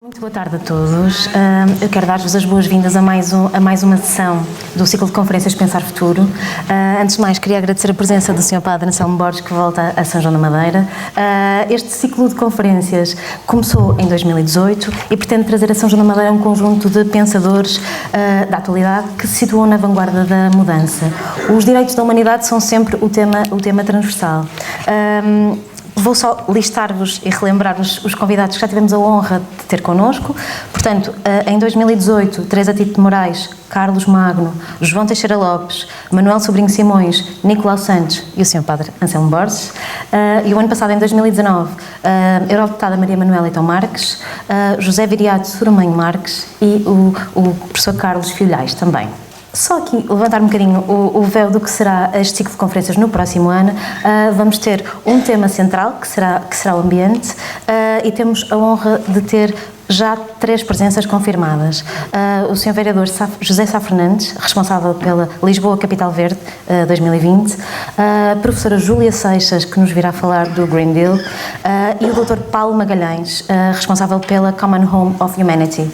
Muito boa tarde a todos. Eu quero dar-vos as boas-vindas a mais uma sessão do ciclo de conferências Pensar Futuro. Antes de mais, queria agradecer a presença do Sr. Padre Anselmo Borges, que volta a São João da Madeira. Este ciclo de conferências começou em 2018 e pretende trazer a São João da Madeira um conjunto de pensadores da atualidade que se situam na vanguarda da mudança. Os direitos da humanidade são sempre o tema transversal. Vou só listar-vos e relembrar-vos os convidados que já tivemos a honra de ter connosco. Portanto, em 2018, Teresa Tito de Moraes, Carlos Magno, João Teixeira Lopes, Manuel Sobrinho Simões, Nicolau Santos e o Sr. Padre Anselmo Borges. E o ano passado, em 2019, a Eurodeputada Maria Manuela Marques, José Viriato Suramanho Marques e o professor Carlos Filhais também. Só aqui levantar um bocadinho o véu do que será este ciclo de conferências no próximo ano. Vamos ter um tema central, que será o ambiente, e temos a honra de ter já 3 presenças confirmadas. O Sr. Vereador José Sá Fernandes, responsável pela Lisboa Capital Verde 2020, a professora Júlia Seixas, que nos virá falar do Green Deal, e o Dr. Paulo Magalhães, responsável pela Common Home of Humanity.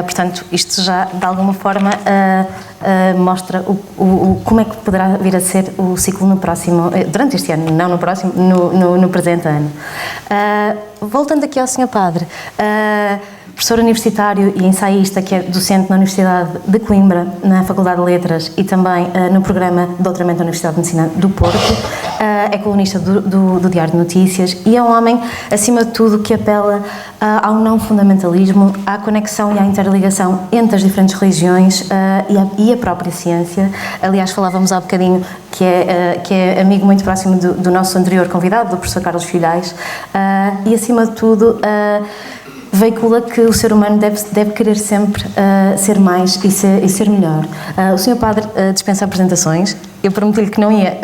Portanto, isto já, de alguma forma, mostra como é que poderá vir a ser o ciclo no próximo, durante este ano, não no próximo, no presente ano. Voltando aqui ao Sr. Padre, professor universitário e ensaísta, que é docente na Universidade de Coimbra, na Faculdade de Letras e também no programa de doutoramento da Universidade de Medicina do Porto, é colunista do Diário de Notícias e é um homem, acima de tudo, que apela ao não fundamentalismo, à conexão e à interligação entre as diferentes religiões e a própria ciência. Aliás, falávamos há bocadinho que é amigo muito próximo do nosso anterior convidado, do professor Carlos Filhais, e acima de tudo veicula que o ser humano deve querer sempre ser mais e ser melhor. O Sr. Padre dispensa apresentações. Eu prometi-lhe que não ia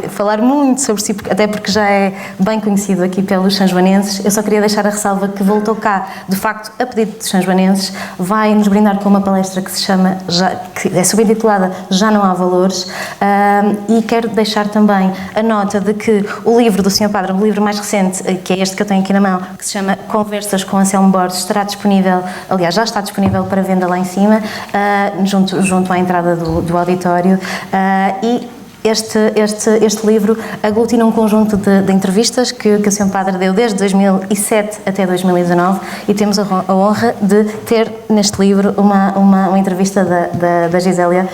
falar muito sobre si, até porque já é bem conhecido aqui pelos sanjoanenses. Eu só queria deixar a ressalva que voltou cá, de facto, a pedido dos sanjoanenses. Vai nos brindar com uma palestra que se chama, que é subintitulada Já Não Há Valores, e quero deixar também a nota de que o livro do Sr. Padre, o livro mais recente, que é este que eu tenho aqui na mão, que se chama Conversas com Anselmo Borges, estará disponível, aliás, já está disponível para venda lá em cima, junto à entrada do auditório. E este livro aglutina um conjunto de entrevistas que o Sr. Padre deu desde 2007 até 2019 e temos a honra de ter neste livro uma entrevista da Gisélia,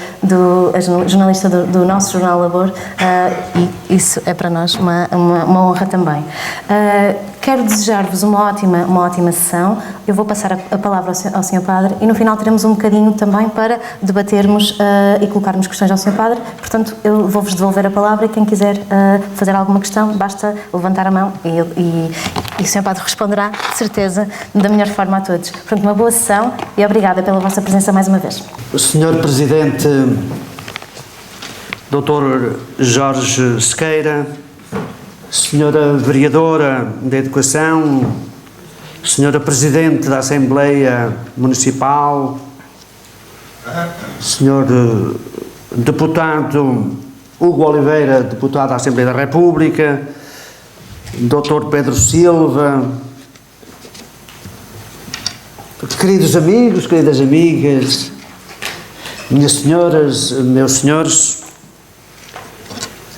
a jornalista do nosso jornal Labor, e isso é para nós uma honra também. Quero desejar-vos uma ótima sessão. Eu vou passar a palavra ao Sr. Padre e no final teremos um bocadinho também para debatermos e colocarmos questões ao Sr. Padre. Portanto, eu vou-vos devolver a palavra e quem quiser fazer alguma questão, basta levantar a mão e o Sr. Padre responderá, de certeza, da melhor forma a todos. Portanto, uma boa sessão e obrigada pela vossa presença mais uma vez. Senhor Presidente, Dr. Jorge Sequeira, Senhora Vereadora da Educação, Senhora Presidente da Assembleia Municipal, Senhor Deputado Hugo Oliveira, Deputado da Assembleia da República, Dr. Pedro Silva, queridos amigos, queridas amigas, minhas senhoras, meus senhores,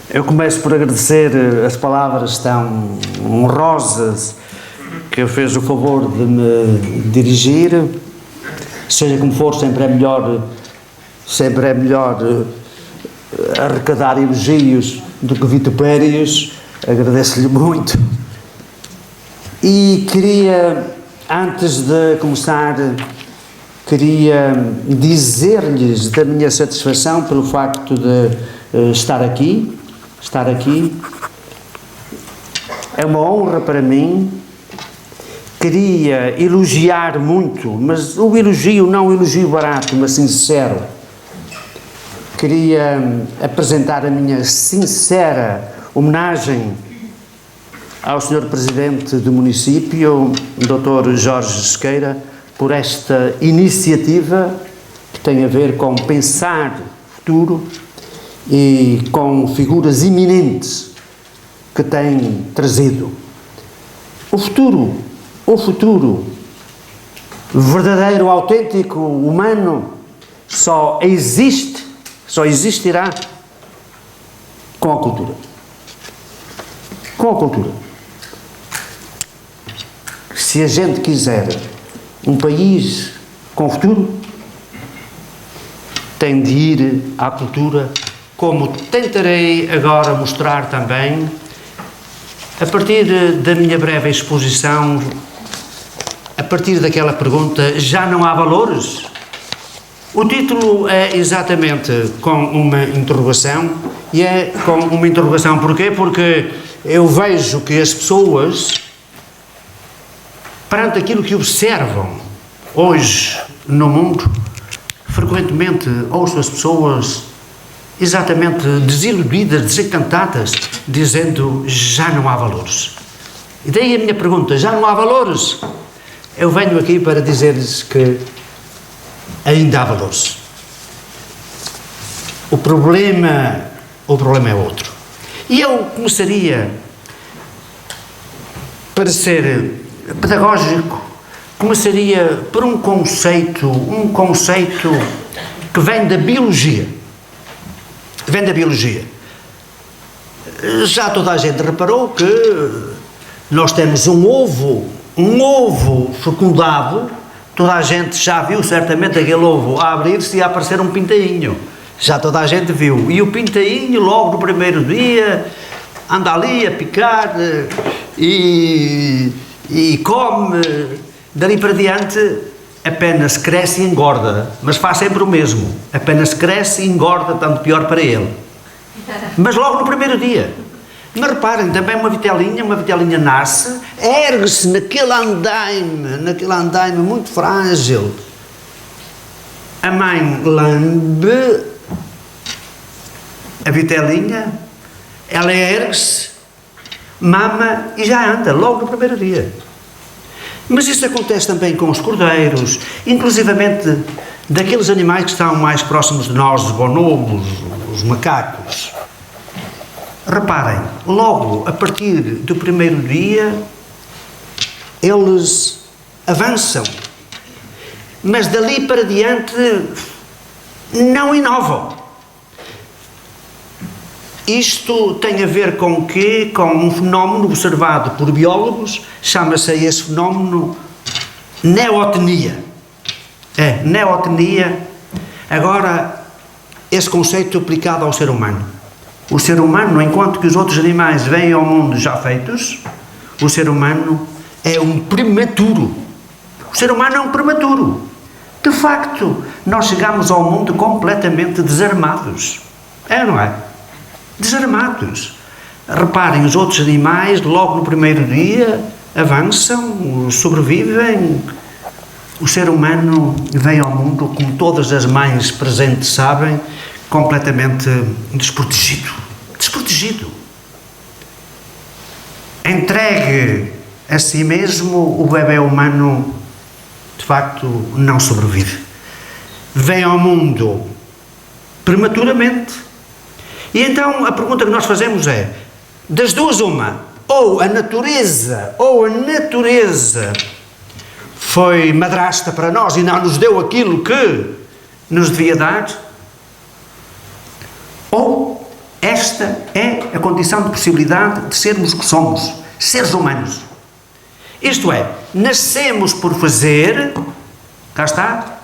eu começo por agradecer as palavras tão honrosas que fez o favor de me dirigir. Seja como for, sempre é melhor arrecadar elogios do que vitupérios. Agradeço-lhe muito. E queria, antes de começar, dizer-lhes da minha satisfação pelo facto de estar aqui. É uma honra para mim. Queria elogiar muito, mas o elogio não um elogio barato, mas sincero. Queria apresentar a minha sincera homenagem ao Sr. Presidente do município, Dr. Jorge Sequeira, por esta iniciativa que tem a ver com pensar futuro e com figuras eminentes que tem trazido. O futuro verdadeiro, autêntico, humano, só existirá com a cultura. Com a cultura. Se a gente quiser um país com futuro, tem de ir à cultura, como tentarei agora mostrar também, a partir da minha breve exposição, a partir daquela pergunta: já não há valores? O título é exatamente com uma interrogação, e é com uma interrogação porquê? Porque eu vejo que as pessoas, perante aquilo que observam hoje no mundo, frequentemente ouço as pessoas exatamente desiludidas, desencantadas, dizendo: já não há valores. E daí a minha pergunta: já não há valores? Eu venho aqui para dizer-lhes que ainda há valores. O problema é outro. E eu começaria, para ser pedagógico, começaria por um conceito que vem da biologia. Vem da biologia. Já toda a gente reparou que nós temos um ovo fecundado. Toda a gente já viu certamente aquele ovo a abrir-se e a aparecer um pintainho. Já toda a gente viu. E o pintainho, logo no primeiro dia, anda ali a picar e come. Dali para diante, apenas cresce e engorda. Mas faz sempre o mesmo. Apenas cresce e engorda, tanto pior para ele. Mas logo no primeiro dia. Mas reparem, também uma vitelinha nasce, ergue-se naquele andaime muito frágil. A mãe lambe a vitelinha, ela ergue-se, mama e já anda, logo no primeiro dia. Mas isso acontece também com os cordeiros, inclusivamente daqueles animais que estão mais próximos de nós, os bonobos, os macacos. Reparem, logo a partir do primeiro dia, eles avançam, mas dali para diante não inovam. Isto tem a ver com o quê? Com um fenómeno observado por biólogos, chama-se esse fenómeno neotenia. Neotenia. Agora, esse conceito aplicado ao ser humano. O ser humano, enquanto que os outros animais vêm ao mundo já feitos, o ser humano é um prematuro. O ser humano é um prematuro. De facto, nós chegamos ao mundo completamente desarmados. É, não é? Desarmados. Reparem, os outros animais, logo no primeiro dia, avançam, sobrevivem. O ser humano vem ao mundo, como todas as mães presentes sabem, completamente desprotegido. Entregue a si mesmo, o bebé humano, de facto, não sobrevive. Vem ao mundo prematuramente. E então a pergunta que nós fazemos é: das duas uma, ou a natureza foi madrasta para nós e não nos deu aquilo que nos devia dar, ou esta é a condição de possibilidade de sermos o que somos, seres humanos. Isto é, nascemos por fazer, cá está,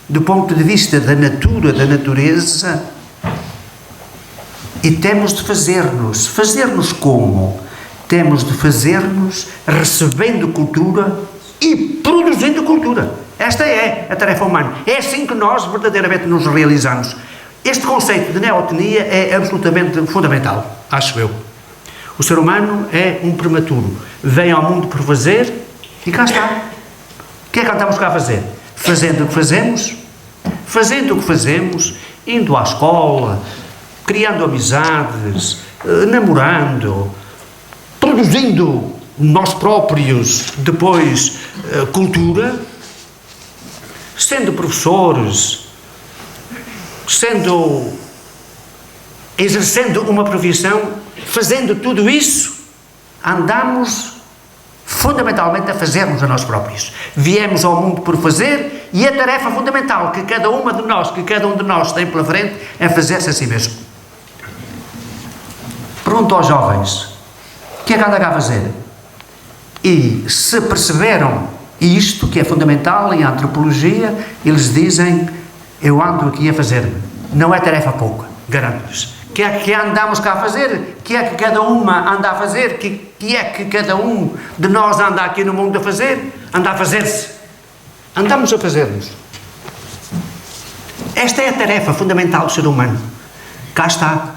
do ponto de vista da natureza, e temos de fazer-nos como? Temos de fazer-nos recebendo cultura e produzindo cultura. Esta é a tarefa humana. É assim que nós verdadeiramente nos realizamos. Este conceito de neotenia é absolutamente fundamental, acho eu. O ser humano é um prematuro. Vem ao mundo por fazer e cá está. O que é que andamos cá a fazer? Fazendo o que fazemos, indo à escola, criando amizades, namorando, produzindo nós próprios, depois, cultura, sendo professores, exercendo uma profissão, fazendo tudo isso, andamos fundamentalmente a fazermos a nós próprios. Viemos ao mundo por fazer e a tarefa fundamental que cada um de nós tem pela frente é fazer-se a si mesmo. Pergunto aos jovens, o que é que anda cá a fazer? E se perceberam isto, que é fundamental em antropologia, eles dizem, eu ando aqui a fazer-me. Não é tarefa pouca, garanto-lhes. O que é que andamos cá a fazer? O que é que cada uma anda a fazer? O que é que cada um de nós anda aqui no mundo a fazer? Anda a fazer-se. Andamos a fazer-nos. Esta é a tarefa fundamental do ser humano. Cá está.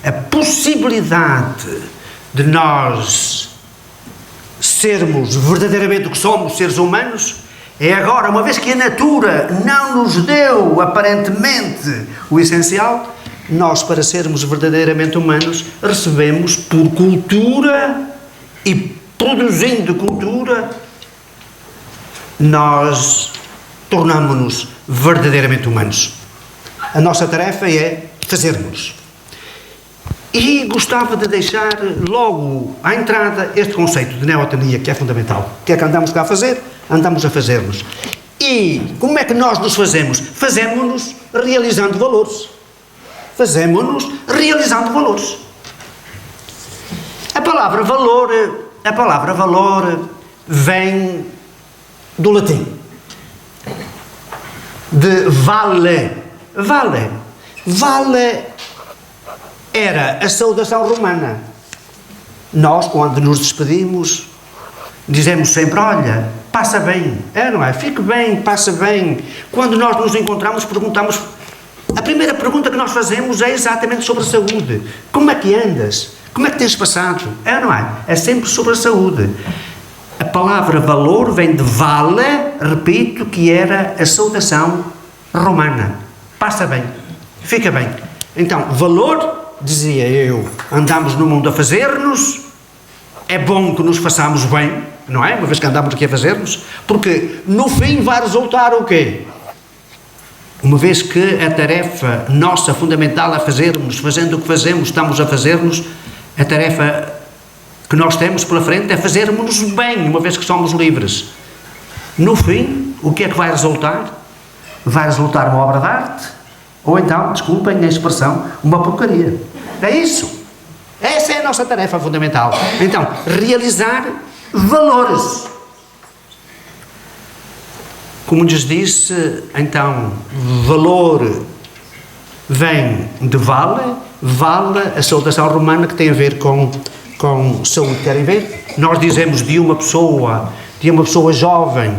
A possibilidade de nós sermos verdadeiramente o que somos, seres humanos, é agora, uma vez que a natura não nos deu, aparentemente, o essencial, nós, para sermos verdadeiramente humanos, recebemos por cultura e produzindo cultura, nós tornamos-nos verdadeiramente humanos. A nossa tarefa é fazermos. E gostava de deixar logo à entrada este conceito de neotenia, que é fundamental. O que é que andamos cá a fazer? Andamos a fazer-nos. E como é que nós nos fazemos? Fazemos-nos realizando valores. Fazemos-nos realizando valores. A palavra valor vem do latim. De vale. Vale era a saudação romana. Nós, quando nos despedimos, dizemos sempre, olha, passa bem. Não é? Fique bem, passa bem. Quando nós nos encontramos, perguntamos... A primeira pergunta que nós fazemos é exatamente sobre a saúde. Como é que andas? Como é que tens passado? Não é? É sempre sobre a saúde. A palavra valor vem de vale, repito, que era a saudação romana. Passa bem. Fica bem. Então, valor... Dizia eu, andamos no mundo a fazer-nos, é bom que nos façamos bem, não é? Uma vez que andamos aqui a fazer-nos, porque no fim vai resultar o quê? Uma vez que a tarefa nossa fundamental é fazermos, fazendo o que fazemos, estamos a fazer-nos, a tarefa que nós temos pela frente é fazermos bem, uma vez que somos livres. No fim, o que é que vai resultar? Vai resultar uma obra de arte, ou então, desculpem a expressão, uma porcaria. É isso. Essa é a nossa tarefa fundamental. Então, realizar valores. Como lhes disse, então, valor vem de vale, a saudação romana que tem a ver com saúde. Querem ver? Nós dizemos de uma pessoa jovem,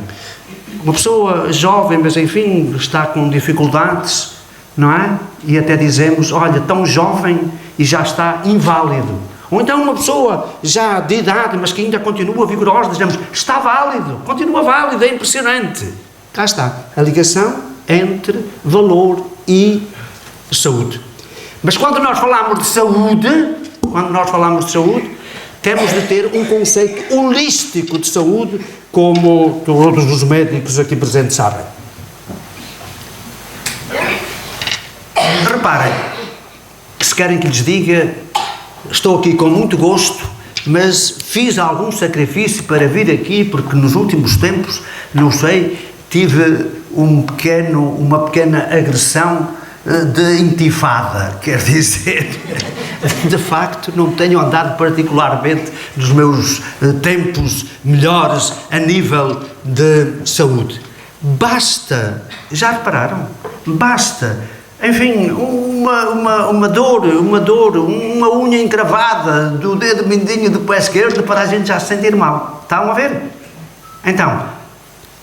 mas enfim, está com dificuldades, não é? E até dizemos, olha, tão jovem e já está inválido. Ou então uma pessoa já de idade, mas que ainda continua vigorosa, dizemos, está válido, continua válido, é impressionante. Cá está, a ligação entre valor e saúde. Mas quando nós falamos de saúde, temos de ter um conceito holístico de saúde, como todos os médicos aqui presentes sabem. Reparem, que se querem que lhes diga, estou aqui com muito gosto, mas fiz algum sacrifício para vir aqui, porque nos últimos tempos, não sei, tive uma pequena agressão de intifada, quer dizer, de facto não tenho andado particularmente nos meus tempos melhores a nível de saúde. Basta, já repararam? Basta, enfim, uma dor, uma unha encravada do dedo mindinho do pé esquerdo para a gente já se sentir mal. Estão a ver? Então,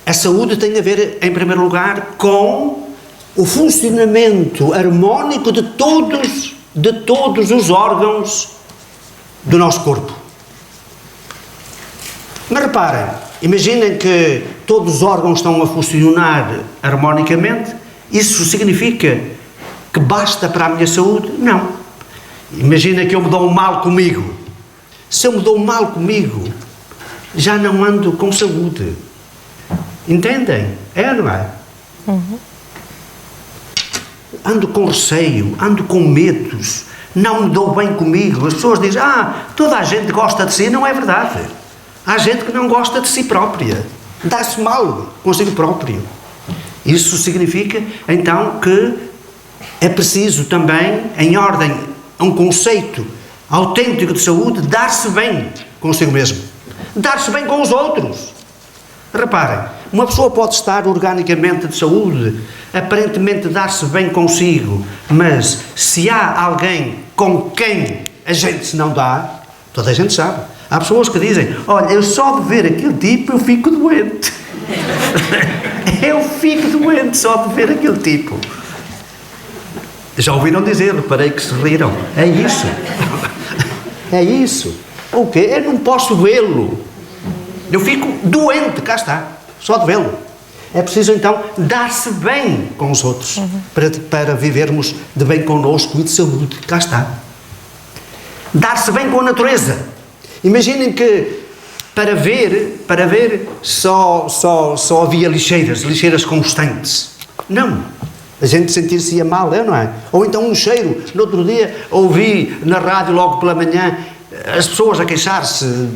a saúde tem a ver, em primeiro lugar, com o funcionamento harmónico de todos os órgãos do nosso corpo. Mas reparem, imaginem que todos os órgãos estão a funcionar harmonicamente, isso significa que basta para a minha saúde? Não. Imaginem que eu me dou mal comigo. Se eu me dou mal comigo, já não ando com saúde. Entendem? É, não é? Uhum. Ando com receio, ando com medos, não me dou bem comigo. As pessoas dizem, toda a gente gosta de si. Não é verdade. Há gente que não gosta de si própria, dá-se mal consigo próprio. Isso significa, então, que é preciso também, em ordem a um conceito autêntico de saúde, dar-se bem consigo mesmo, dar-se bem com os outros. Reparem, uma pessoa pode estar organicamente de saúde, aparentemente dar-se bem consigo, mas se há alguém com quem a gente se não dá, toda a gente sabe. Há pessoas que dizem, olha, eu só de ver aquele tipo eu fico doente. Eu fico doente só de ver aquele tipo. Já ouviram dizer, reparei que se riram. É isso. É isso. O quê? Eu não posso vê-lo. Eu fico doente, cá está, só de vê-lo. É preciso então dar-se bem com os outros, para vivermos de bem connosco e de saúde, cá está. Dar-se bem com a natureza. Imaginem que para ver só havia lixeiras constantes. Não. A gente sentir-se mal, não é? Ou então um cheiro. No outro dia ouvi na rádio logo pela manhã as pessoas a queixar-se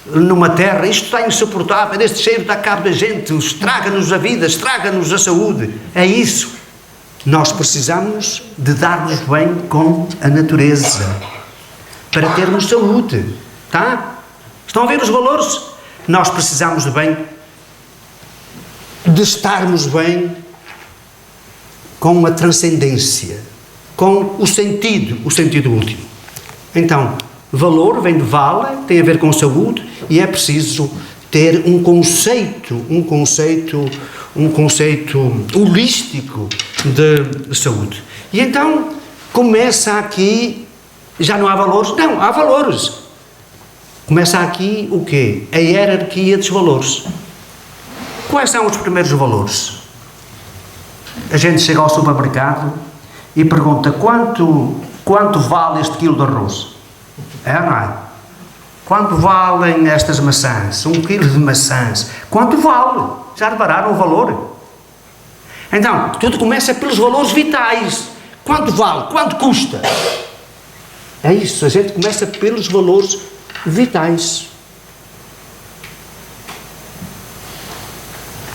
numa terra, isto está insuportável, este cheiro está a cabo da gente, estraga-nos a vida, estraga-nos a saúde. É isso. Nós precisamos de dar-nos bem com a natureza para termos saúde. Tá? Estão a ver os valores? Nós precisamos de estarmos bem com a transcendência, com o sentido último. Então, valor vem de vala, tem a ver com saúde, e é preciso ter um conceito holístico de saúde. E então, começa aqui, já não há valores? Não, há valores. Começa aqui o quê? A hierarquia dos valores. Quais são os primeiros valores? A gente chega ao supermercado e pergunta quanto vale este quilo de arroz? É, não é? Quanto valem estas maçãs? 1 quilo de maçãs. Quanto vale? Já repararam o valor? Então, tudo começa pelos valores vitais. Quanto vale? Quanto custa? É isso, a gente começa pelos valores vitais.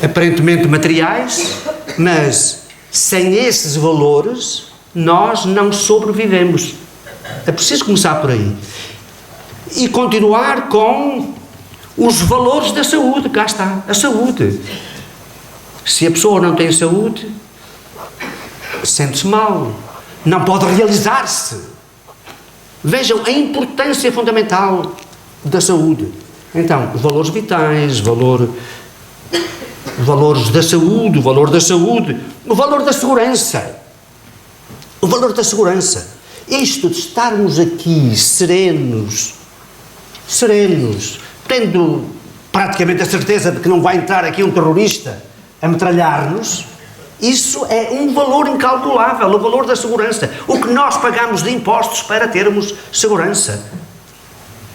Aparentemente materiais, mas sem esses valores nós não sobrevivemos. É preciso começar por aí. E continuar com os valores da saúde. Cá está, a saúde. Se a pessoa não tem saúde, sente-se mal, não pode realizar-se. Vejam a importância fundamental da saúde. Então, os valores vitais, valores da saúde, o valor da saúde, o valor da segurança. O valor da segurança. Isto de estarmos aqui serenos, tendo praticamente a certeza de que não vai entrar aqui um terrorista a metralhar-nos, isso é um valor incalculável, o valor da segurança. O que nós pagamos de impostos para termos segurança.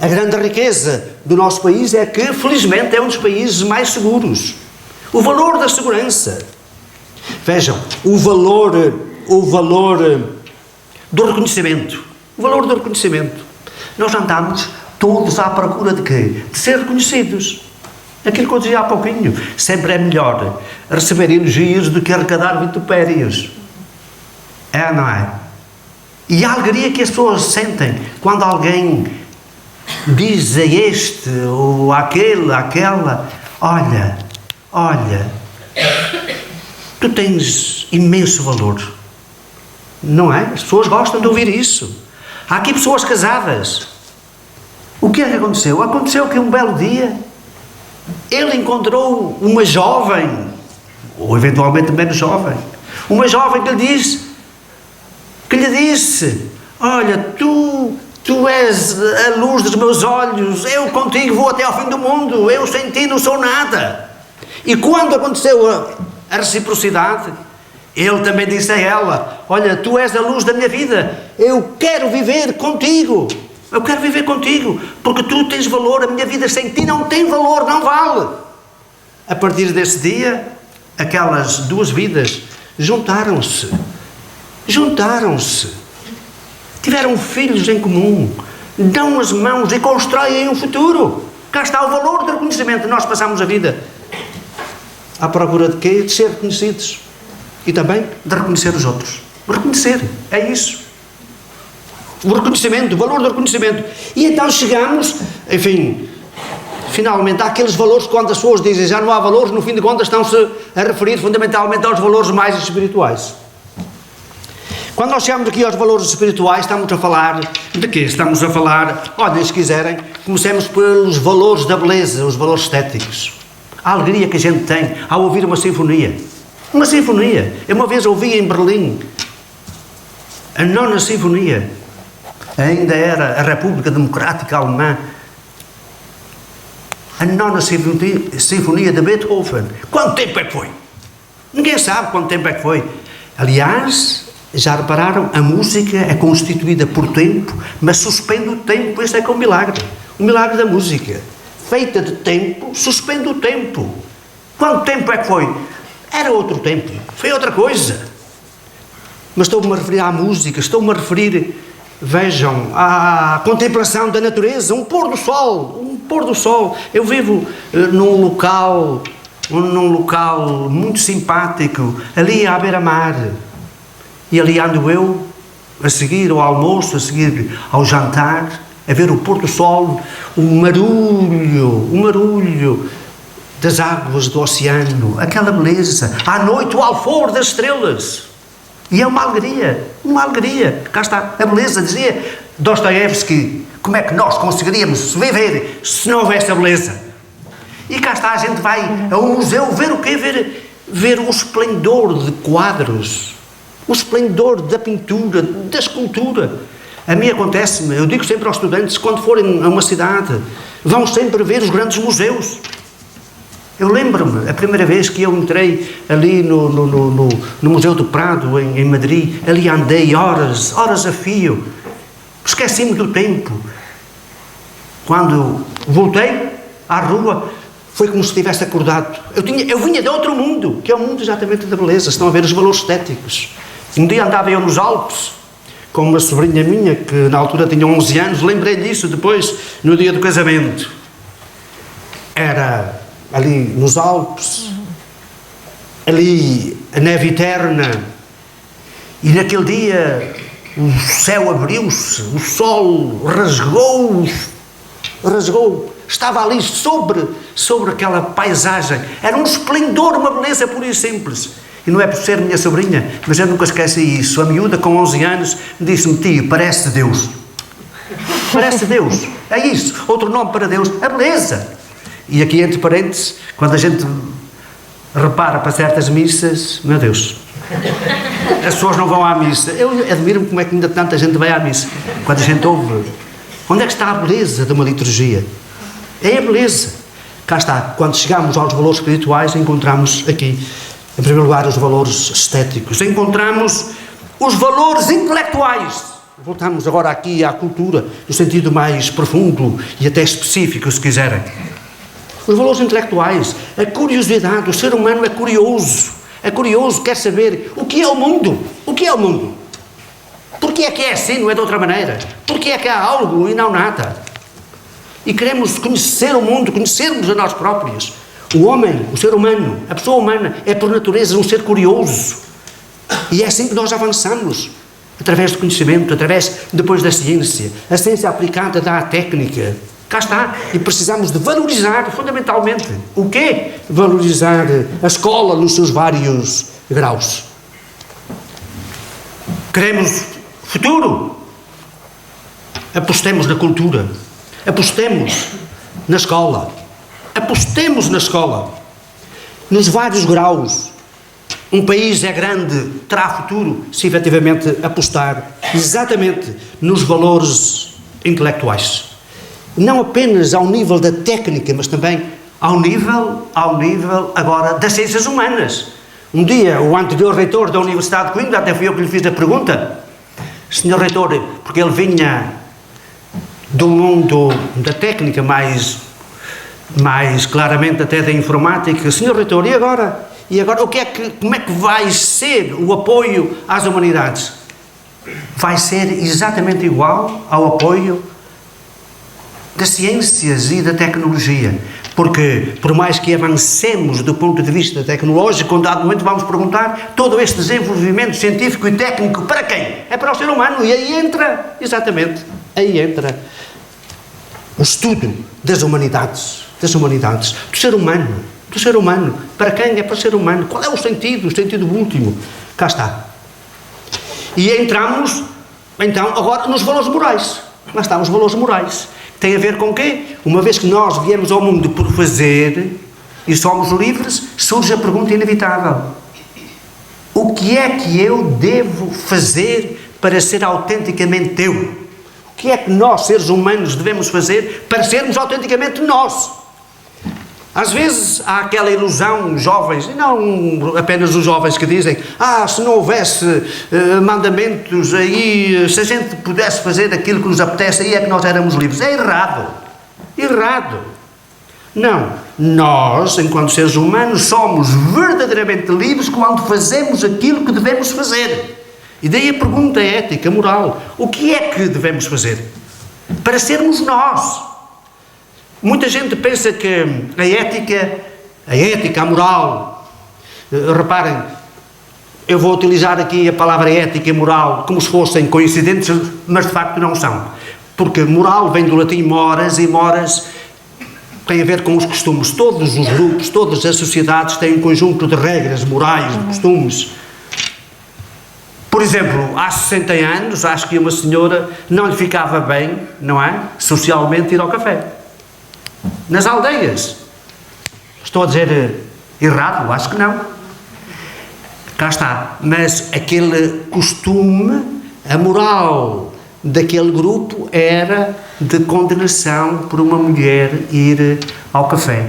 A grande riqueza do nosso país é que, felizmente, é um dos países mais seguros. O valor da segurança. Vejam, o valor do reconhecimento. O valor do reconhecimento. Nós andamos todos à procura de quê? De ser reconhecidos. Aquilo que eu dizia há pouquinho. Sempre é melhor receber elogios do que arrecadar vitupérios. É, não é? E a alegria que as pessoas sentem quando alguém diz a este ou àquele, àquela, olha, tu tens imenso valor. Não é? As pessoas gostam de ouvir isso. Há aqui pessoas casadas. O que é que aconteceu? Aconteceu que um belo dia ele encontrou uma jovem, ou eventualmente menos jovem, uma jovem que lhe disse, olha, tu és a luz dos meus olhos, eu contigo vou até ao fim do mundo, eu sem ti não sou nada. E quando aconteceu a reciprocidade, ele também disse a ela, olha, tu és a luz da minha vida, eu quero viver contigo, porque tu tens valor, a minha vida sem ti não tem valor, não vale. A partir desse dia, aquelas duas vidas juntaram-se, tiveram filhos em comum, dão as mãos e constroem um futuro. Cá está o valor do reconhecimento. Nós passamos a vida à procura de quê? De ser reconhecidos. E também de reconhecer os outros. Reconhecer, é isso. O reconhecimento, o valor do reconhecimento. E então chegamos, enfim, finalmente, àqueles valores que quando as pessoas dizem já não há valores, no fim de contas estão-se a referir fundamentalmente aos valores mais espirituais. Quando nós chegamos aqui aos valores espirituais, estamos a falar de quê? Estamos a falar, olhem, se quiserem, comecemos pelos valores da beleza, os valores estéticos. A alegria que a gente tem ao ouvir uma sinfonia. Uma sinfonia. Eu uma vez ouvi em Berlim a 9ª Sinfonia. Ainda era a República Democrática Alemã. A 9ª Sinfonia de Beethoven. Quanto tempo é que foi? Ninguém sabe quanto tempo é que foi. Aliás, já repararam? A música é constituída por tempo, mas suspende o tempo. Este é que é o milagre. O milagre da música. Feita de tempo, suspende o tempo. Quanto tempo é que foi? Era outro tempo. Foi outra coisa. Mas estou-me a referir à música, estou-me a referir, vejam, à contemplação da natureza, um pôr do sol, um pôr do sol. Eu vivo num local muito simpático, ali à beira-mar. E ali ando eu, a seguir ao almoço, a seguir ao jantar, a ver o pôr do sol, o marulho das águas do oceano, aquela beleza. À noite, o alvor das estrelas. E é uma alegria. Cá está a beleza. Dizia Dostoiévski, como é que nós conseguiríamos viver se não houvesse a beleza? E cá está, a gente vai a um museu ver o quê? Ver o esplendor de quadros, o esplendor da pintura, da escultura. A mim acontece-me, eu digo sempre aos estudantes, quando forem a uma cidade, vão sempre ver os grandes museus. Eu lembro-me, a primeira vez que eu entrei ali no Museu do Prado, em Madrid, ali andei horas a fio, esqueci-me do tempo. Quando voltei à rua, foi como se tivesse acordado. Eu vinha de outro mundo, que é o mundo exatamente da beleza. Estão a ver os valores estéticos. Um dia andava eu nos Alpes, com uma sobrinha minha, que na altura tinha 11 anos, lembrei disso depois, no dia do casamento. Era ali nos Alpes, ali a neve eterna, e naquele dia o céu abriu-se, o sol rasgou, estava ali sobre aquela paisagem, era um esplendor, uma beleza pura e simples. E não é por ser minha sobrinha, mas eu nunca esqueci isso. A miúda com 11 anos disse-me: tio, parece Deus. Parece Deus, é isso, outro nome para Deus, a beleza. E aqui entre parênteses, quando a gente repara para certas missas, meu Deus, as pessoas não vão à missa. Eu admiro-me como é que ainda tanta gente vai à missa. Quando a gente ouve, onde é que está a beleza de uma liturgia? É a beleza. Cá está, quando chegamos aos valores espirituais, encontramos aqui, em primeiro lugar, os valores estéticos. Encontramos os valores intelectuais. Voltamos agora aqui à cultura, no sentido mais profundo e até específico, se quiserem. Os valores intelectuais, a curiosidade, o ser humano é curioso, quer saber o que é o mundo, Porquê é que é assim, não é de outra maneira? Porquê é que há algo e não nada? E queremos conhecer o mundo, conhecermos a nós próprios. O homem, o ser humano, a pessoa humana é por natureza um ser curioso. E é assim que nós avançamos, através do conhecimento, através depois da ciência. A ciência aplicada dá a técnica. Cá está, e precisamos de valorizar, fundamentalmente, o quê? Valorizar a escola nos seus vários graus. Queremos futuro? Apostemos na cultura, apostemos na escola, nos vários graus. Um país é grande, terá futuro, se efetivamente apostar exatamente nos valores intelectuais. Não apenas ao nível da técnica, mas também ao nível agora das ciências humanas. Um dia, o anterior reitor da Universidade de Coimbra, até fui eu que lhe fiz a pergunta, senhor reitor, porque ele vinha do mundo da técnica, mais claramente até da informática, senhor reitor, e agora como é que vai ser o apoio às humanidades? Vai ser exatamente igual ao apoio das ciências e da tecnologia. Porque, por mais que avancemos do ponto de vista tecnológico, em dado momento vamos perguntar, todo este desenvolvimento científico e técnico, para quem? É para o ser humano. E aí entra, exatamente, aí entra o estudo das humanidades, do ser humano. Para quem? É para o ser humano. Qual é o sentido último? Cá está. E entramos, então, agora nos valores morais. Lá estão os valores morais. Tem a ver com o quê? Uma vez que nós viemos ao mundo por fazer e somos livres, surge a pergunta inevitável: o que é que eu devo fazer para ser autenticamente eu? O que é que nós, seres humanos, devemos fazer para sermos autenticamente nós? Às vezes há aquela ilusão, jovens, e não apenas os jovens, que dizem: se não houvesse mandamentos aí, se a gente pudesse fazer aquilo que nos apetece, aí é que nós éramos livres. É errado. Não. Nós, enquanto seres humanos, somos verdadeiramente livres quando fazemos aquilo que devemos fazer. E daí a pergunta ética, moral: o que é que devemos fazer para sermos nós? Muita gente pensa que a ética, a moral, reparem, eu vou utilizar aqui a palavra ética e moral como se fossem coincidentes, mas de facto não são. Porque moral vem do latim moras, e moras tem a ver com os costumes. Todos os grupos, todas as sociedades têm um conjunto de regras morais, de costumes. Por exemplo, há 60 anos, acho que uma senhora não lhe ficava bem, não é? Socialmente, ir ao café. Nas aldeias. Estou a dizer errado? Acho que não. Cá está. Mas aquele costume, a moral daquele grupo era de condenação por uma mulher ir ao café.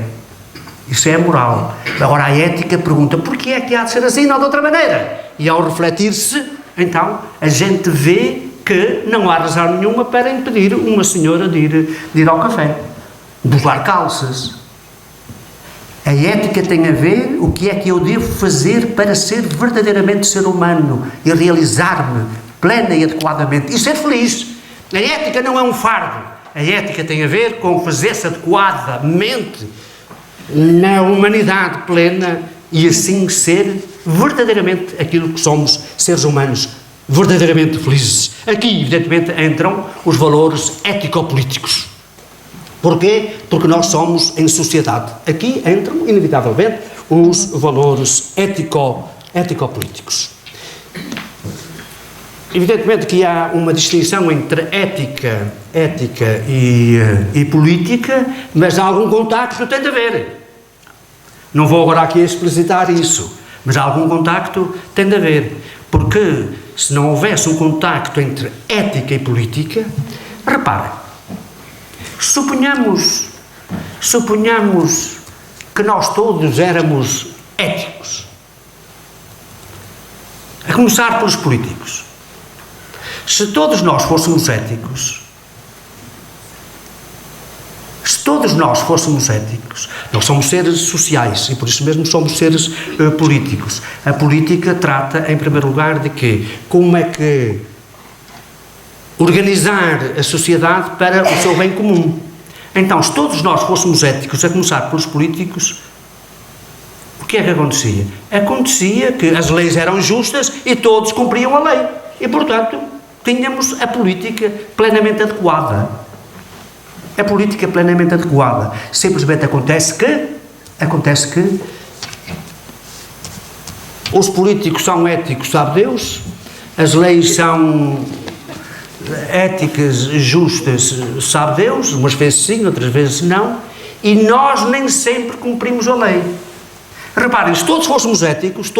Isso é a moral. Agora a ética pergunta: porquê é que há de ser assim, não de outra maneira? E ao refletir-se, então, a gente vê que não há razão nenhuma para impedir uma senhora de ir ao café. De usar calças. A ética tem a ver o que é que eu devo fazer para ser verdadeiramente ser humano e realizar-me plena e adequadamente e ser feliz. A ética não é um fardo. A ética tem a ver com fazer-se adequadamente na humanidade plena e assim ser verdadeiramente aquilo que somos, seres humanos verdadeiramente felizes. Aqui, evidentemente, entram os valores ético-políticos. Porquê? Porque nós somos em sociedade. Aqui entram, inevitavelmente, os valores ético-políticos. Evidentemente que há uma distinção entre ética e política, mas há algum contacto tem de haver. Não vou agora aqui explicitar isso, mas há algum contacto tem de haver. Porque se não houvesse um contacto entre ética e política, reparem, suponhamos que nós todos éramos éticos, a começar pelos políticos. Se todos nós fôssemos éticos, nós somos seres sociais e por isso mesmo somos seres políticos. A política trata, em primeiro lugar, de quê? Como é que organizar a sociedade para o seu bem comum. Então, se todos nós fôssemos éticos, a começar pelos políticos, o que é que acontecia? Acontecia que as leis eram justas e todos cumpriam a lei. E, portanto, tínhamos a política plenamente adequada. A política plenamente adequada. Simplesmente acontece que os políticos são éticos, sabe Deus, as leis são éticas, justas, sabe Deus, umas vezes sim, outras vezes não, e nós nem sempre cumprimos a lei. Reparem, se todos fôssemos éticos,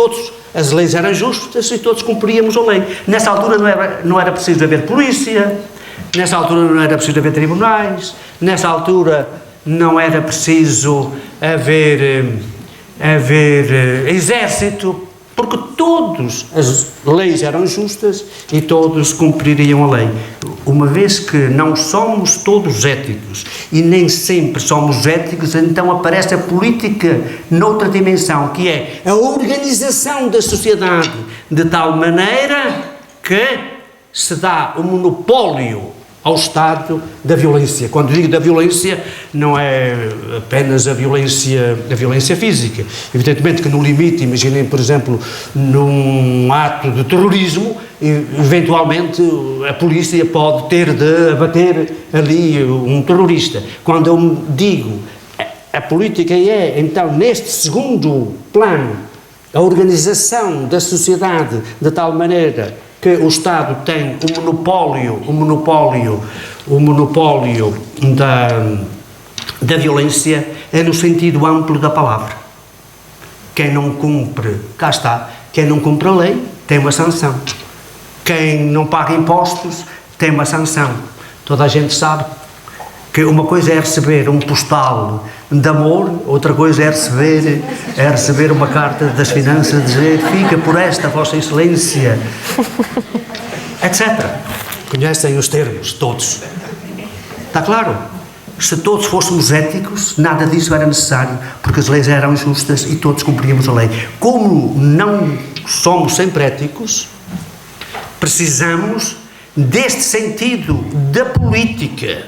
as leis eram justas e todos cumpríamos a lei. Nessa altura não era preciso haver polícia, nessa altura não era preciso haver tribunais, nessa altura não era preciso haver exército, porque todas as leis eram justas e todos cumpririam a lei. Uma vez que não somos todos éticos e nem sempre somos éticos, então aparece a política noutra dimensão, que é a organização da sociedade de tal maneira que se dá o monopólio ao estado da violência. Quando digo da violência, não é apenas a violência física. Evidentemente que no limite, imaginem, por exemplo, num ato de terrorismo, eventualmente a polícia pode ter de abater ali um terrorista. Quando eu digo a política é, então, neste segundo plano, a organização da sociedade de tal maneira que o Estado tem o monopólio da violência, é no sentido amplo da palavra. Quem não cumpre, cá está, quem não cumpre a lei tem uma sanção. Quem não paga impostos tem uma sanção. Toda a gente sabe que uma coisa é receber um postal de amor, outra coisa é receber uma carta das finanças a dizer fica por esta Vossa Excelência, etc. Conhecem os termos, todos. Está claro? Se todos fôssemos éticos, nada disso era necessário, porque as leis eram justas e todos cumpríamos a lei. Como não somos sempre éticos, precisamos deste sentido da política,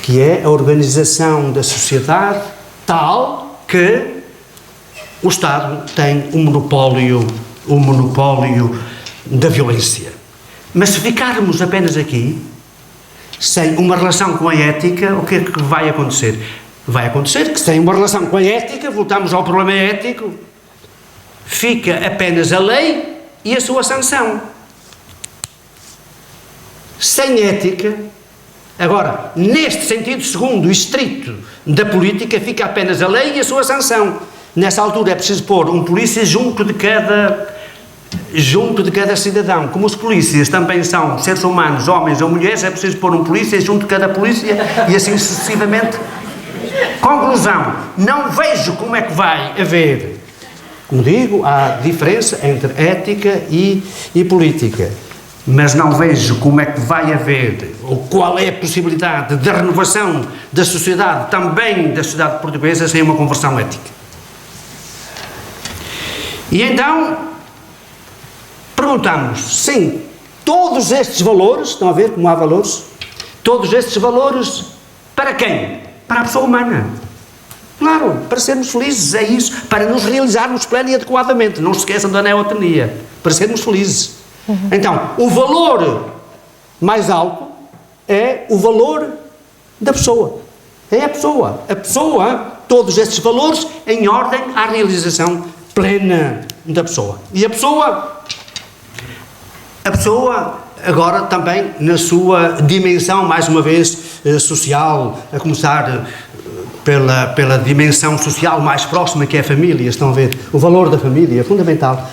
que é a organização da sociedade tal que o Estado tem o monopólio da violência. Mas se ficarmos apenas aqui, sem uma relação com a ética, o que é que vai acontecer? Vai acontecer que sem uma relação com a ética, voltamos ao problema ético, fica apenas a lei e a sua sanção. Sem ética, agora, neste sentido segundo e estrito da política, fica apenas a lei e a sua sanção. Nessa altura é preciso pôr um polícia junto de cada cidadão. Como os polícias também são seres humanos, homens ou mulheres, é preciso pôr um polícia junto de cada polícia e assim sucessivamente. Conclusão, não vejo como é que vai haver, como digo, há diferença entre ética e política. Mas não vejo como é que vai haver, ou qual é a possibilidade de renovação da sociedade, também da sociedade portuguesa, sem uma conversão ética. E então, perguntamos, sim, todos estes valores, estão a ver como há valores? Todos estes valores, para quem? Para a pessoa humana. Claro, para sermos felizes, é isso, para nos realizarmos pleno e adequadamente, não se esqueçam da neotenia, para sermos felizes. Então, o valor mais alto é o valor da pessoa. É a pessoa. A pessoa, todos estes valores em ordem à realização plena da pessoa. E a pessoa agora também na sua dimensão, mais uma vez, social, a começar pela dimensão social mais próxima, que é a família, estão a ver? O valor da família é fundamental.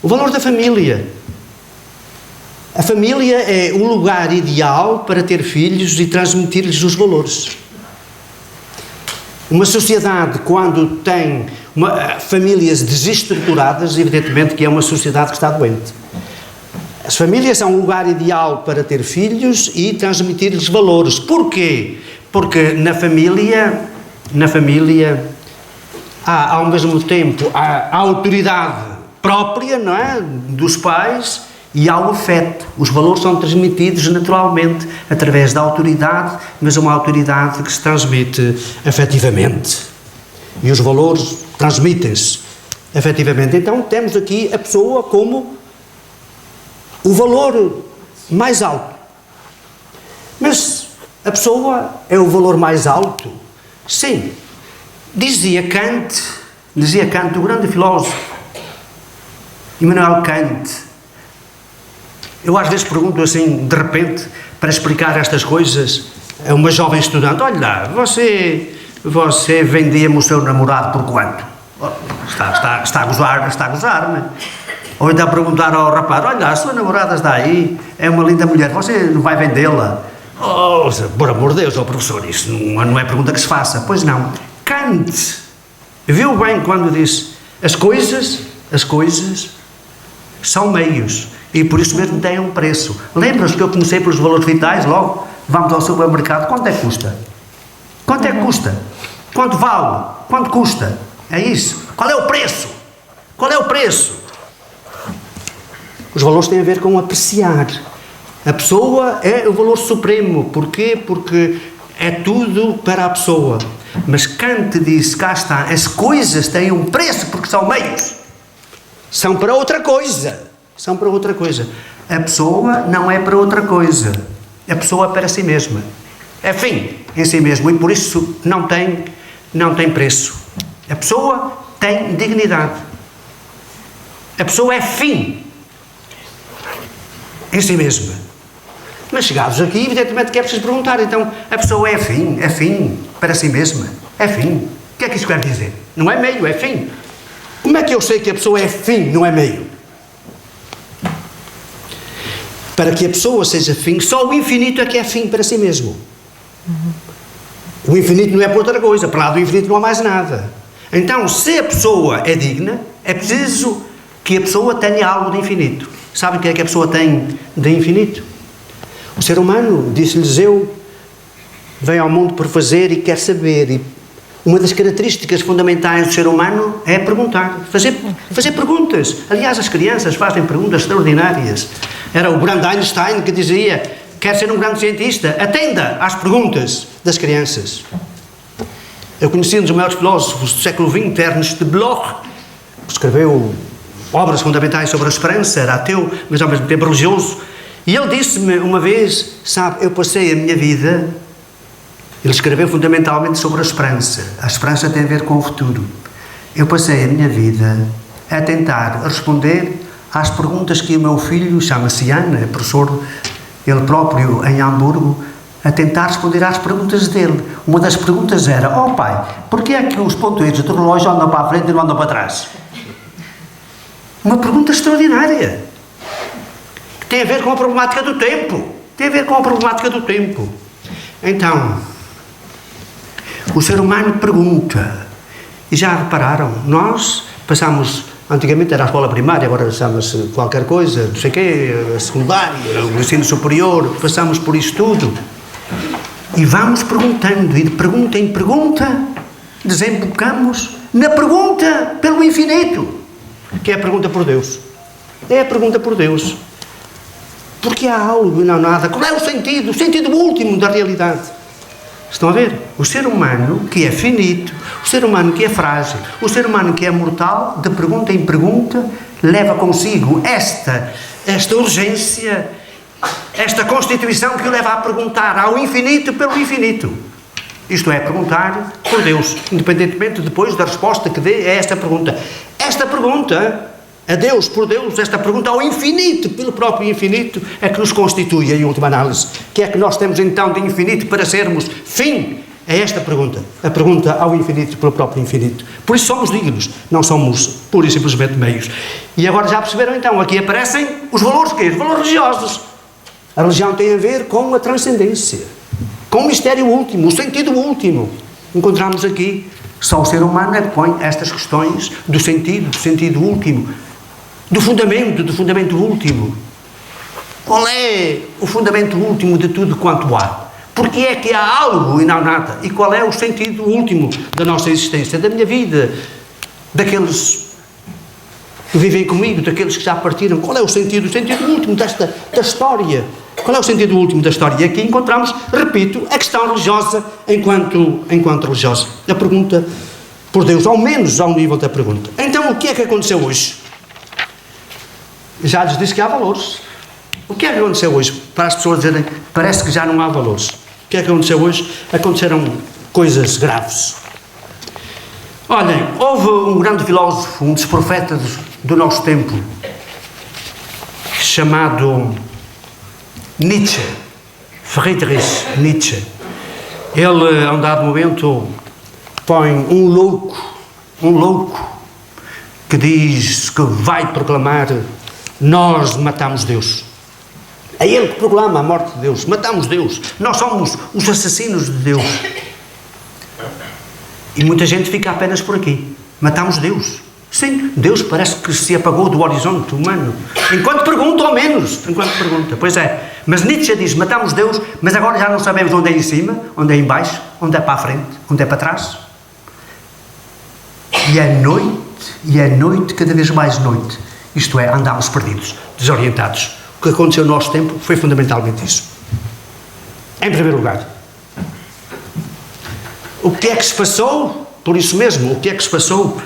O valor da família. A família é o lugar ideal para ter filhos e transmitir-lhes os valores. Uma sociedade, quando tem famílias desestruturadas, evidentemente que é uma sociedade que está doente. As famílias são um lugar ideal para ter filhos e transmitir-lhes valores. Porquê? Porque na família há, ao mesmo tempo, a autoridade própria, não é, dos pais, e há o afeto. Os valores são transmitidos naturalmente através da autoridade, mas uma autoridade que se transmite afetivamente. E os valores transmitem-se afetivamente. Então temos aqui a pessoa como o valor mais alto. Mas a pessoa é o valor mais alto? Sim. Dizia Kant, o grande filósofo, Immanuel Kant. Eu às vezes pergunto assim, de repente, para explicar estas coisas, a uma jovem estudante, olha lá, você vendia-me o seu namorado por quanto? Está a gozar, não é? Ou então perguntar ao rapaz, olha, a sua namorada está aí, é uma linda mulher, você não vai vendê-la? Oh, por amor de Deus, professor, isso não é pergunta que se faça. Pois não. Kant viu bem quando disse, as coisas são meios. E por isso mesmo têm um preço. Lembram-se que eu comecei pelos valores vitais, logo vamos ao supermercado, quanto é que custa? Quanto é que custa? Quanto vale? Quanto custa? É isso. Qual é o preço? Qual é o preço? Os valores têm a ver com apreciar. A pessoa é o valor supremo. Porquê? Porque é tudo para a pessoa. Mas Kant disse, cá está, as coisas têm um preço porque são meios. São para outra coisa. São para outra coisa. A pessoa não é para outra coisa. A pessoa é para si mesma. É fim em si mesmo e por isso não tem preço. A pessoa tem dignidade. A pessoa é fim em si mesma. Mas chegados aqui, evidentemente que é preciso perguntar, então, a pessoa é fim para si mesma? É fim? O que é que isso quer dizer? Não é meio, é fim. Como é que eu sei que a pessoa é fim, não é meio? Para que a pessoa seja fim, só o infinito é que é fim para si mesmo. O infinito não é para outra coisa, para lá do infinito não há mais nada. Então, se a pessoa é digna, é preciso que a pessoa tenha algo de infinito. Sabem o que é que a pessoa tem de infinito? O ser humano, disse-lhes eu, vem ao mundo por fazer e quer saber. E uma das características fundamentais do ser humano é perguntar, fazer perguntas. Aliás, as crianças fazem perguntas extraordinárias. Era o grande Einstein que dizia, quer ser um grande cientista, atenda às perguntas das crianças. Eu conheci um dos maiores filósofos do século XX, Ernst Bloch, que escreveu obras fundamentais sobre a esperança, era ateu, mas ao mesmo tempo religioso. E ele disse-me uma vez, sabe, eu passei a minha vida, ele escreveu fundamentalmente sobre a esperança. A esperança tem a ver com o futuro. Eu passei a minha vida a tentar responder às perguntas que o meu filho, chama-se Ian, é professor, ele próprio em Hamburgo, a tentar responder às perguntas dele. Uma das perguntas era, pai, porquê é que os ponteiros do relógio andam para a frente e não andam para trás? Uma pergunta extraordinária. Que tem a ver com a problemática do tempo. Tem a ver com a problemática do tempo. Então, o ser humano pergunta. E já repararam, nós passamos, antigamente era a escola primária, agora chama-se qualquer coisa, não sei o quê, a secundária, o ensino superior, passamos por isso tudo. E vamos perguntando, e de pergunta em pergunta, desembocamos na pergunta pelo infinito, que é a pergunta por Deus. É a pergunta por Deus. Porque há algo e não nada. Qual é o sentido último da realidade? Estão a ver? O ser humano que é finito, o ser humano que é frágil, o ser humano que é mortal, de pergunta em pergunta, leva consigo esta urgência, esta constituição que o leva a perguntar ao infinito pelo infinito. Isto é, perguntar por Deus, independentemente depois da resposta que dê a esta pergunta. Esta pergunta, a Deus por Deus, esta pergunta ao infinito, pelo próprio infinito, é que nos constitui, em última análise. Que é que nós temos então de infinito para sermos fim? É esta pergunta, a pergunta ao infinito, pelo próprio infinito. Por isso somos dignos, não somos pura e simplesmente meios. E agora já perceberam então, aqui aparecem os valores quê? Os valores religiosos. A religião tem a ver com a transcendência, com o mistério último, o sentido último. Encontramos aqui, só o ser humano é que põe estas questões do sentido último, do fundamento último. Qual é o fundamento último de tudo quanto há? Porque é que há algo e não nada? E qual é o sentido último da nossa existência, da minha vida, daqueles que vivem comigo, daqueles que já partiram? Qual é o sentido último da história? Qual é o sentido último da história? E aqui encontramos, repito, a questão religiosa enquanto religiosa. A pergunta por Deus, ao menos ao nível da pergunta. Então, o que é que aconteceu hoje? Já lhes disse que há valores. O que é que aconteceu hoje? Para as pessoas dizerem, parece que já não há valores. O que é que aconteceu hoje? Aconteceram coisas graves. Olhem, houve um grande filósofo, um dos profetas do nosso tempo, chamado Nietzsche, Friedrich Nietzsche. Ele, a um dado momento, põe um louco, que diz que vai proclamar: nós matamos Deus. É ele que proclama a morte de Deus. Matamos Deus. Nós somos os assassinos de Deus. E muita gente fica apenas por aqui. Matamos Deus. Sim, Deus parece que se apagou do horizonte humano. Enquanto pergunta, ao menos. Enquanto pergunta. Pois é. Mas Nietzsche diz, matamos Deus, mas agora já não sabemos onde é em cima, onde é em baixo, onde é para a frente, onde é para trás. E é noite, cada vez mais noite. Isto é, andamos perdidos, desorientados. que aconteceu no nosso tempo foi fundamentalmente isso. Em primeiro lugar, o que é que se passou? Por isso mesmo, o que é que se passou?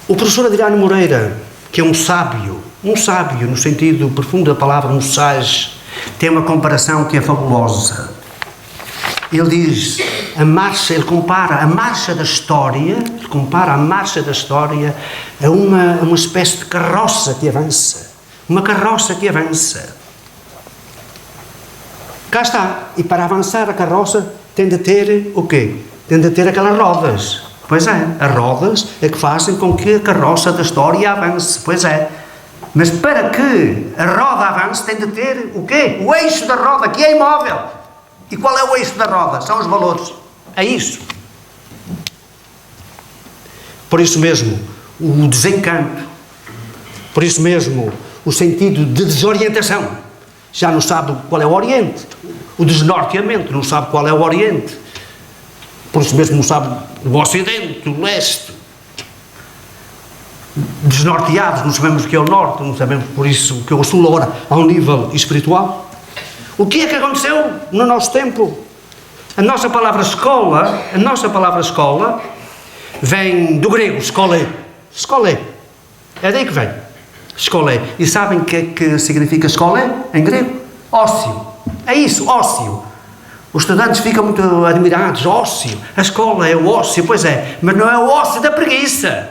O professor Adriano Moreira, que é um sábio no sentido profundo da palavra, um sage, tem uma comparação que é fabulosa. Ele diz, ele compara a marcha da história, a uma espécie de carroça que avança. Uma carroça que avança. Cá está. E para avançar a carroça tem de ter o quê? Tem de ter aquelas rodas. Pois é, as rodas é que fazem com que a carroça da história avance. Pois é. Mas para que a roda avance tem de ter o quê? O eixo da roda, que é imóvel. E qual é o eixo da roda? São os valores. É isso. Por isso mesmo, o desencanto. Por isso mesmo, o sentido de desorientação. Já não sabe qual é o Oriente. O desnorteamento, não sabe qual é o Oriente. Por isso mesmo não sabe o Ocidente, o Leste. Desnorteados, não sabemos o que é o Norte, não sabemos por isso o que é o Sul, agora, ao nível espiritual. O que é que aconteceu no nosso tempo? A nossa palavra escola vem do grego, skolé. Skolé. É daí que vem. Skolé. E sabem o que é que significa skolé em grego? Ócio. É isso, ócio. Os estudantes ficam muito admirados. Ócio. A escola é o ócio. Pois é, mas não é o ócio da preguiça.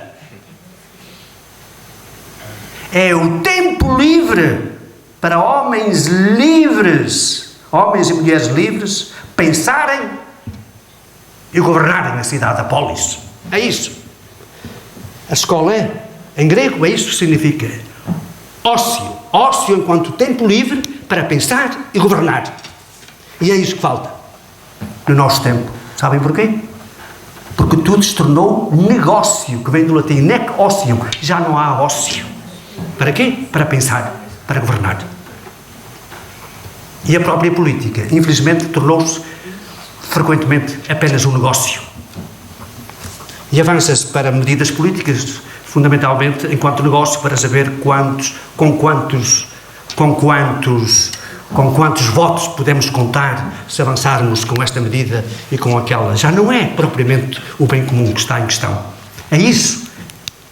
É o tempo livre para homens livres, homens e mulheres livres, pensarem e governarem a cidade, a polis. É isso. A escola, em grego, é isso que significa. Ócio. Ócio enquanto tempo livre para pensar e governar. E é isso que falta no nosso tempo. Sabem porquê? Porque tudo se tornou negócio, que vem do latim nec ocium. Já não há ócio. Para quê? Para pensar, para governar. E a própria política, infelizmente, tornou-se frequentemente apenas um negócio. E avança-se para medidas políticas, fundamentalmente enquanto negócio, para saber com quantos votos podemos contar se avançarmos com esta medida e com aquela. Já não é propriamente o bem comum que está em questão. É isso.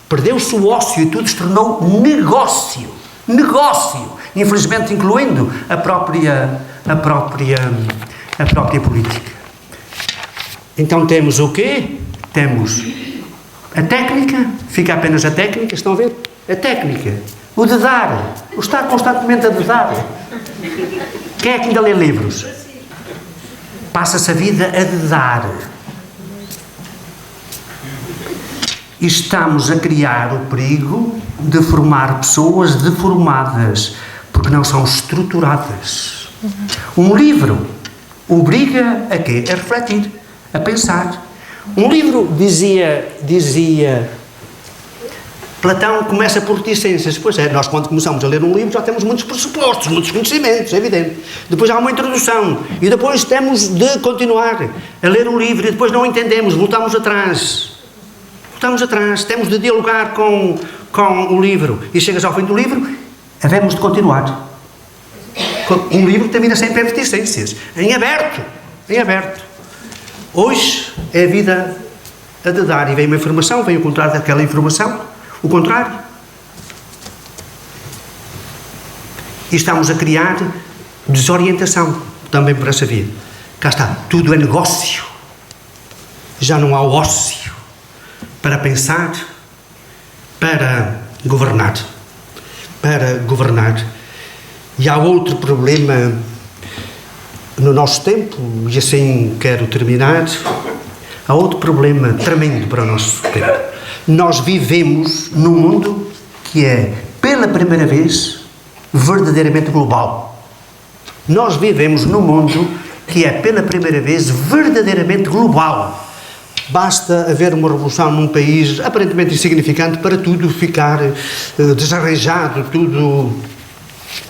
Perdeu-se o ócio e tudo se tornou negócio. Negócio. Infelizmente, incluindo a própria política. Então temos o quê? Temos a técnica, fica apenas a técnica, estão a ver? A técnica. O dedar. O estar constantemente a dedar. Quem é que ainda lê livros? Passa-se a vida a dedar. E estamos a criar o perigo de formar pessoas deformadas, porque não são estruturadas. Um livro obriga a quê? A refletir, a pensar. Um livro, dizia Platão, começa por reticências. Pois é, nós quando começamos a ler um livro já temos muitos pressupostos, muitos conhecimentos, é evidente. Depois há uma introdução e depois temos de continuar a ler o livro e depois não entendemos, voltamos atrás, temos de dialogar com o livro e chegas ao fim do livro, havemos de continuar. Um livro termina sempre em reticências, em aberto. Hoje é a vida a dedar e vem uma informação, vem o contrário daquela informação, o contrário. E estamos a criar desorientação também por essa via. Cá está, tudo é negócio. Já não há ócio para pensar, para governar. E há outro problema no nosso tempo, e assim quero terminar, há outro problema tremendo para o nosso tempo. Nós vivemos num mundo que é, pela primeira vez, verdadeiramente global. Nós vivemos num mundo que é, pela primeira vez, verdadeiramente global. Basta haver uma revolução num país aparentemente insignificante para tudo ficar desarranjado, tudo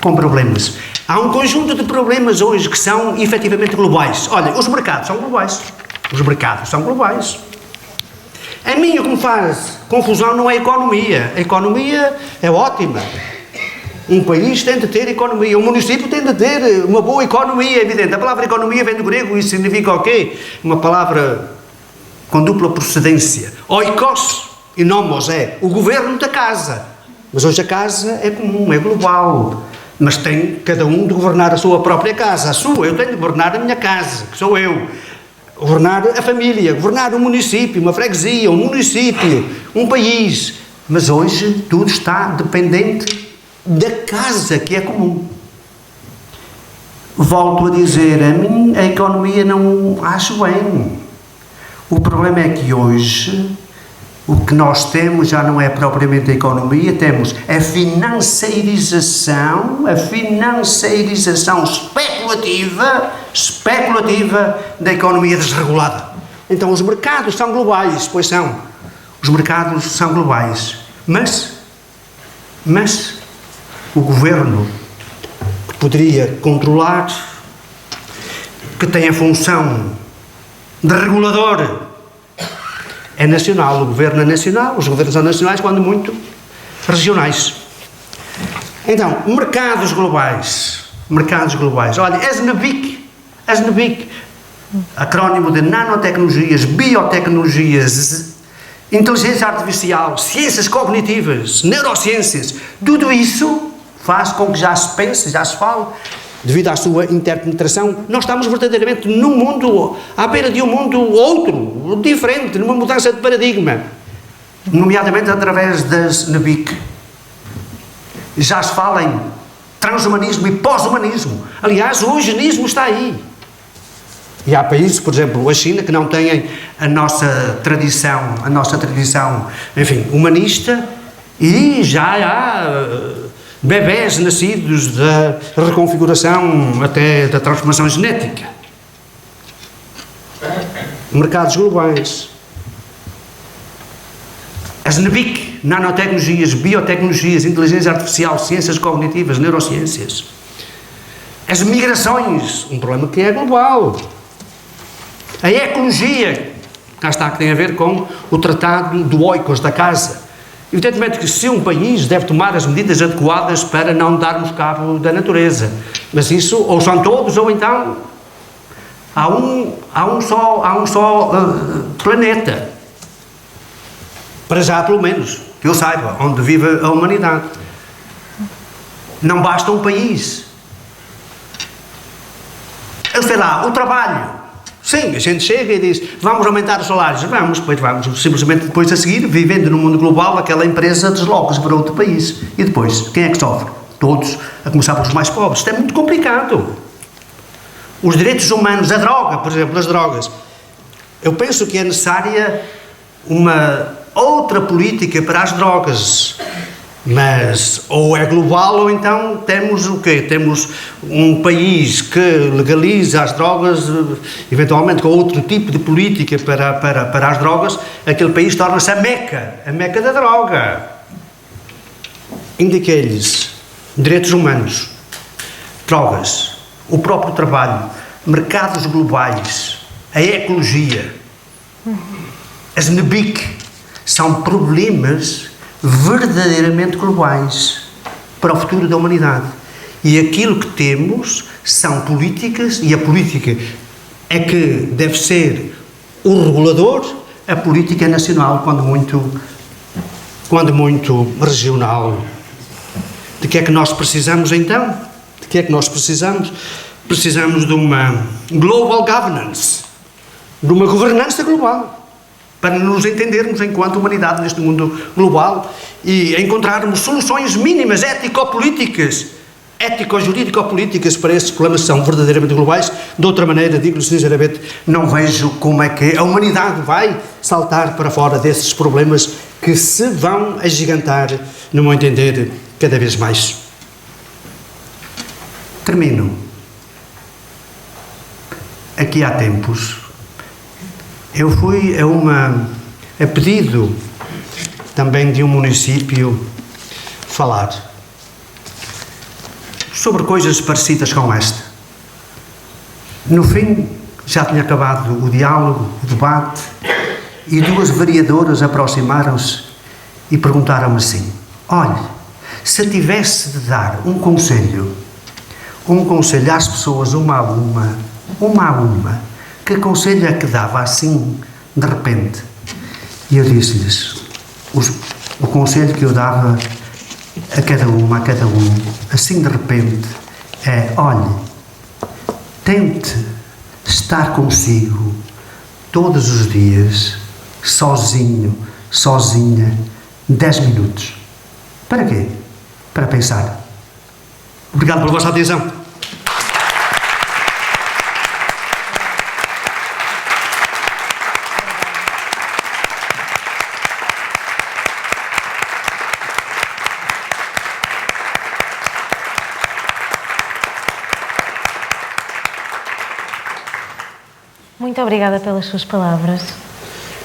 com problemas. Há um conjunto de problemas hoje que são efetivamente globais. Olha, os mercados são globais. A mim o que me faz confusão não é a economia. A economia é ótima. Um país tem de ter economia, um município tem de ter uma boa economia, é evidente. A palavra economia vem do grego e significa o quê? Uma palavra com dupla procedência. Oikos e nomos é o governo da casa. Mas hoje a casa é comum, é global. Mas tem cada um de governar a sua própria casa. A sua, eu tenho de governar a minha casa, que sou eu. Governar a família, governar um município, uma freguesia, um município, um país. Mas hoje tudo está dependente da casa, que é comum. Volto a dizer, a mim a economia não acho bem. O problema é que hoje o que nós temos já não é propriamente a economia, temos a financiarização especulativa da economia desregulada. Então os mercados são globais, pois são. Os mercados são globais. Mas o governo que poderia controlar, que tem a função de regulador, é nacional. O governo é nacional, os governos são nacionais, quando muito regionais. Então, mercados globais. Olha, ASNBIC, acrónimo de nanotecnologias, biotecnologias, inteligência artificial, ciências cognitivas, neurociências, tudo isso faz com que já se pense, já se fale, devido à sua interpenetração, nós estamos verdadeiramente num mundo, à beira de um mundo outro, diferente, numa mudança de paradigma, nomeadamente através das NBIC. Já se fala em transhumanismo e pós-humanismo. Aliás, o eugenismo está aí. E há países, por exemplo, a China, que não têm a nossa tradição, enfim, humanista, e já há bebés nascidos da reconfiguração até da transformação genética. Mercados globais. As NBIC, nanotecnologias, biotecnologias, inteligência artificial, ciências cognitivas, neurociências. As migrações, um problema que é global. A ecologia, cá está, que tem a ver com o tratado do oikos da casa. Evidentemente que se um país deve tomar as medidas adequadas para não darmos cabo da natureza, mas isso ou são todos ou então há um só planeta, para já pelo menos, que eu saiba, onde vive a humanidade. Não basta um país. Eu sei lá, o trabalho. Sim, a gente chega e diz, vamos aumentar os salários. Vamos, simplesmente depois a seguir, vivendo no mundo global, aquela empresa desloca-se para outro país. E depois, quem é que sofre? Todos, a começar pelos mais pobres. Isto é muito complicado. Os direitos humanos, a droga, por exemplo, as drogas. Eu penso que é necessária uma outra política para as drogas. Mas ou é global ou então temos o quê? Temos um país que legaliza as drogas, eventualmente com outro tipo de política para as drogas, aquele país torna-se a meca da droga. Indiquei-lhes direitos humanos, drogas, o próprio trabalho, mercados globais, a ecologia, as NBIC, são problemas verdadeiramente globais para o futuro da humanidade. E aquilo que temos são políticas, e a política é que deve ser o regulador, a política é nacional, quando muito regional. De que é que nós precisamos então? De que é que nós precisamos? Precisamos de uma global governance, de uma governança global, para nos entendermos enquanto humanidade neste mundo global e encontrarmos soluções mínimas ético-políticas, ético-jurídico-políticas para estes problemas que são verdadeiramente globais. De outra maneira, digo-lhe sinceramente, não vejo como é que a humanidade vai saltar para fora desses problemas que se vão agigantar, no meu entender, cada vez mais. Termino. Aqui há tempos eu fui a pedido também de um município falar sobre coisas parecidas com esta. No fim, já tinha acabado o diálogo, o debate, e duas vereadoras aproximaram-se e perguntaram-me assim: olha, Se tivesse de dar um conselho às pessoas, uma a uma, que conselho é que dava assim, de repente? E eu disse-lhes, o conselho que eu dava a cada um, assim de repente, é: olhe, tente estar consigo todos os dias, sozinho, sozinha, 10 minutos. Para quê? Para pensar. Obrigado pela vossa atenção. Muito obrigada pelas suas palavras.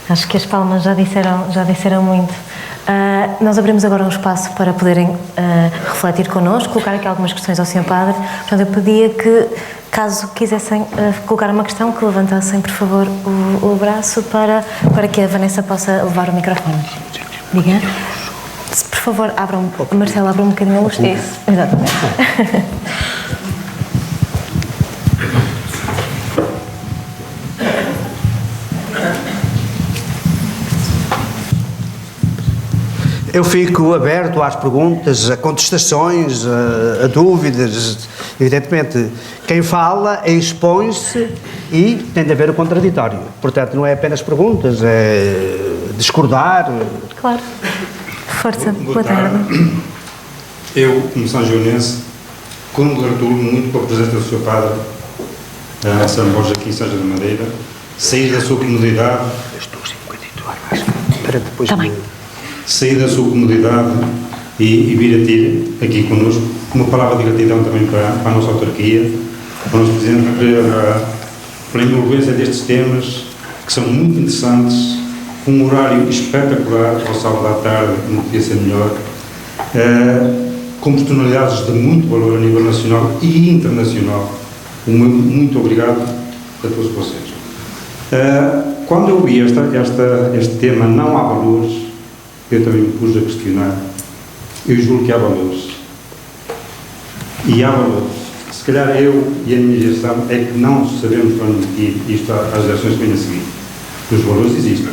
Acho que as palmas já disseram muito. Nós abrimos agora um espaço para poderem refletir connosco, colocar aqui algumas questões ao Sr. Padre. Portanto, eu pedia que, caso quisessem colocar uma questão, que levantassem, por favor, o braço para que a Vanessa possa levar o microfone. Diga. Se, por favor, Marcelo, abra um bocadinho a luz. Isso, exatamente. Eu fico aberto às perguntas, a contestações, a dúvidas. Evidentemente, quem fala expõe-se e tem de haver o contraditório. Portanto, não é apenas perguntas, é discordar. Claro. Força. Boa tarde. Eu, como sanjonense, congratulo muito com a presença do Sr. Padre a São Borja aqui em Sanja da Madeira, sair da sua comodidade. Para depois. Tá bem. Sair da sua comodidade e vir a ter aqui connosco uma palavra de gratidão também para a nossa autarquia, para o nosso Presidente, pela envolvência destes temas que são muito interessantes, com um horário espetacular, ao sábado à tarde, não podia ser melhor, com personalidades de muito valor a nível nacional e internacional. Muito obrigado a todos vocês. Quando eu vi este tema, não há valores, eu também me pus a questionar. Eu julgo que há valores. E há valores. Se calhar eu e a minha geração é que não sabemos transmitir isto às gerações que vêm a seguir. Os valores existem.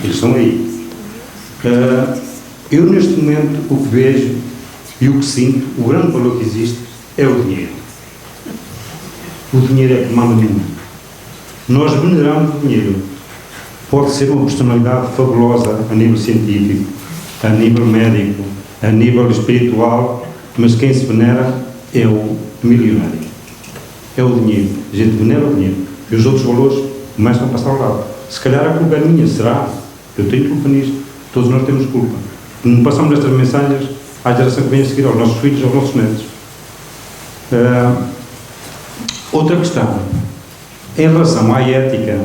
Eles estão aí. Eu, neste momento, o que vejo e o que sinto, o grande valor que existe é o dinheiro. O dinheiro é que manda no mundo. Nós veneramos o dinheiro. Pode ser uma personalidade fabulosa a nível científico, a nível médico, a nível espiritual, mas quem se venera é o milionário. É o dinheiro. A gente venera o dinheiro. E os outros valores começam a passar ao lado. Se calhar a culpa é minha, será? Eu tenho culpa nisto. Todos nós temos culpa. Não passamos estas mensagens à geração que vem a seguir, aos nossos filhos, aos nossos netos. Outra questão. Em relação à ética,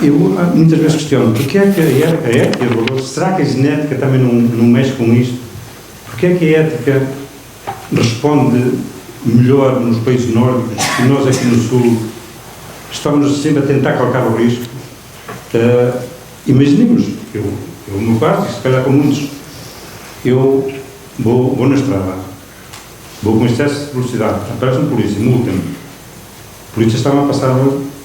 eu muitas vezes questiono, porque é que a ética, será que a genética também não mexe com isto? Porque é que a ética responde melhor nos países nórdicos e nós aqui no Sul estamos sempre a tentar calcar o risco? Imaginemos, eu no meu caso, se calhar com muitos, eu vou na estrada, vou com excesso de velocidade, aparece um polícia, multa-me. O polícia estava a passar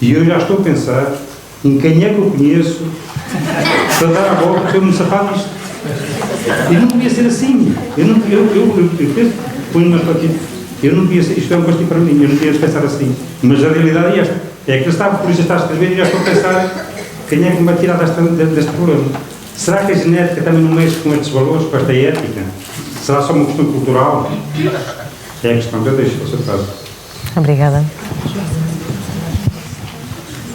e eu já estou a pensar em quem é que eu conheço para dar a volta para eu me safar disto. E não devia ser assim. Eu penso, ponho-me aqui, eu não devia ser, isto é um castigo para mim, eu não devia pensar assim. Mas a realidade é esta. É que a polícia está a escrever e já estou a pensar quem é que me vai tirar deste problema. Será que a genética também não mexe com estes valores, com esta ética? Será só uma questão cultural? É a questão que eu deixo ao seu caso. Obrigada.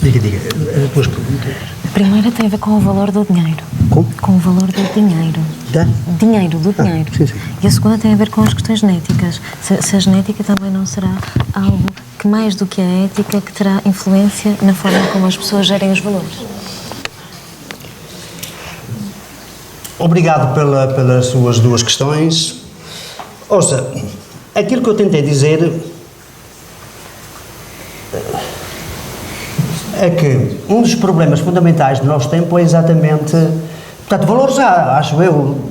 Diga. Duas perguntas. A primeira tem a ver com o valor do dinheiro. Com o valor do dinheiro. Dinheiro. Sim. E a segunda tem a ver com as questões genéticas. Se a genética também não será algo que, mais do que a ética, que terá influência na forma como as pessoas gerem os valores. Obrigado pelas suas duas questões. Ouça, aquilo que eu tentei dizer é que um dos problemas fundamentais do nosso tempo é exatamente... Portanto, valores há, acho eu,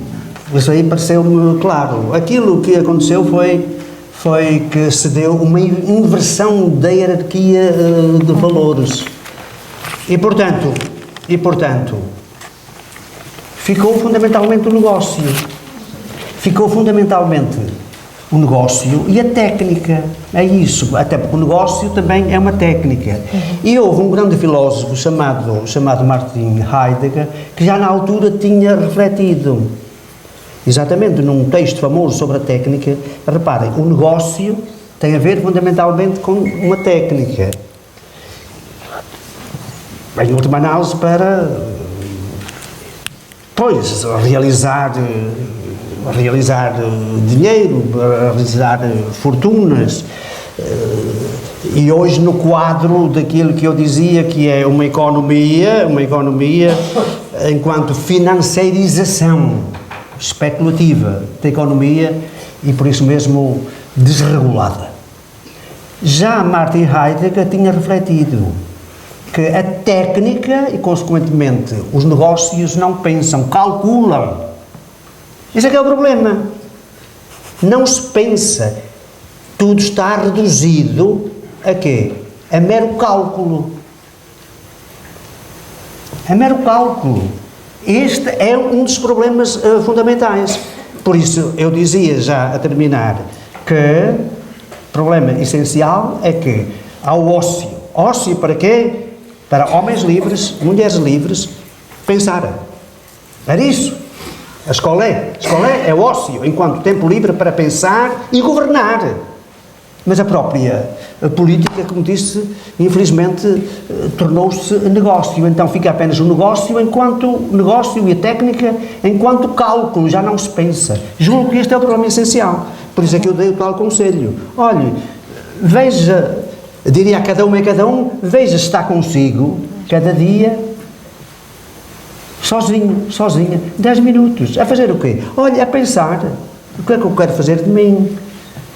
Isso aí pareceu-me claro. Aquilo que aconteceu foi que se deu uma inversão da hierarquia de valores. E, portanto, ficou fundamentalmente o negócio. Ficou fundamentalmente o negócio e a técnica. É isso. Até porque o negócio também é uma técnica. E houve um grande filósofo chamado Martin Heidegger, que já na altura tinha refletido, exatamente num texto famoso sobre a técnica. Reparem, o negócio tem a ver fundamentalmente com uma técnica. Em última análise, para realizar dinheiro, realizar fortunas. E hoje, no quadro daquilo que eu dizia que é uma economia enquanto financeirização especulativa da economia e por isso mesmo desregulada. Já Martin Heidegger tinha refletido que a técnica e, consequentemente, os negócios não pensam, calculam. Esse é que é o problema. Não se pensa. Tudo está reduzido a quê? A mero cálculo. A mero cálculo. Este é um dos problemas fundamentais. Por isso, eu dizia já a terminar que o problema essencial é que há o ócio. Ócio para quê? Para homens livres, mulheres livres, pensar. Era isso. A escola é o ócio, enquanto tempo livre para pensar e governar. Mas a própria política, como disse, infelizmente tornou-se negócio. Então fica apenas o negócio enquanto negócio e a técnica enquanto cálculo, já não se pensa. Julgo que este é o problema essencial. Por isso é que eu dei o tal conselho. Olhe, veja, diria a cada uma e a cada um, veja se está consigo, cada dia, sozinha, 10 minutos, a fazer o quê? Olha, a pensar, o que é que eu quero fazer de mim?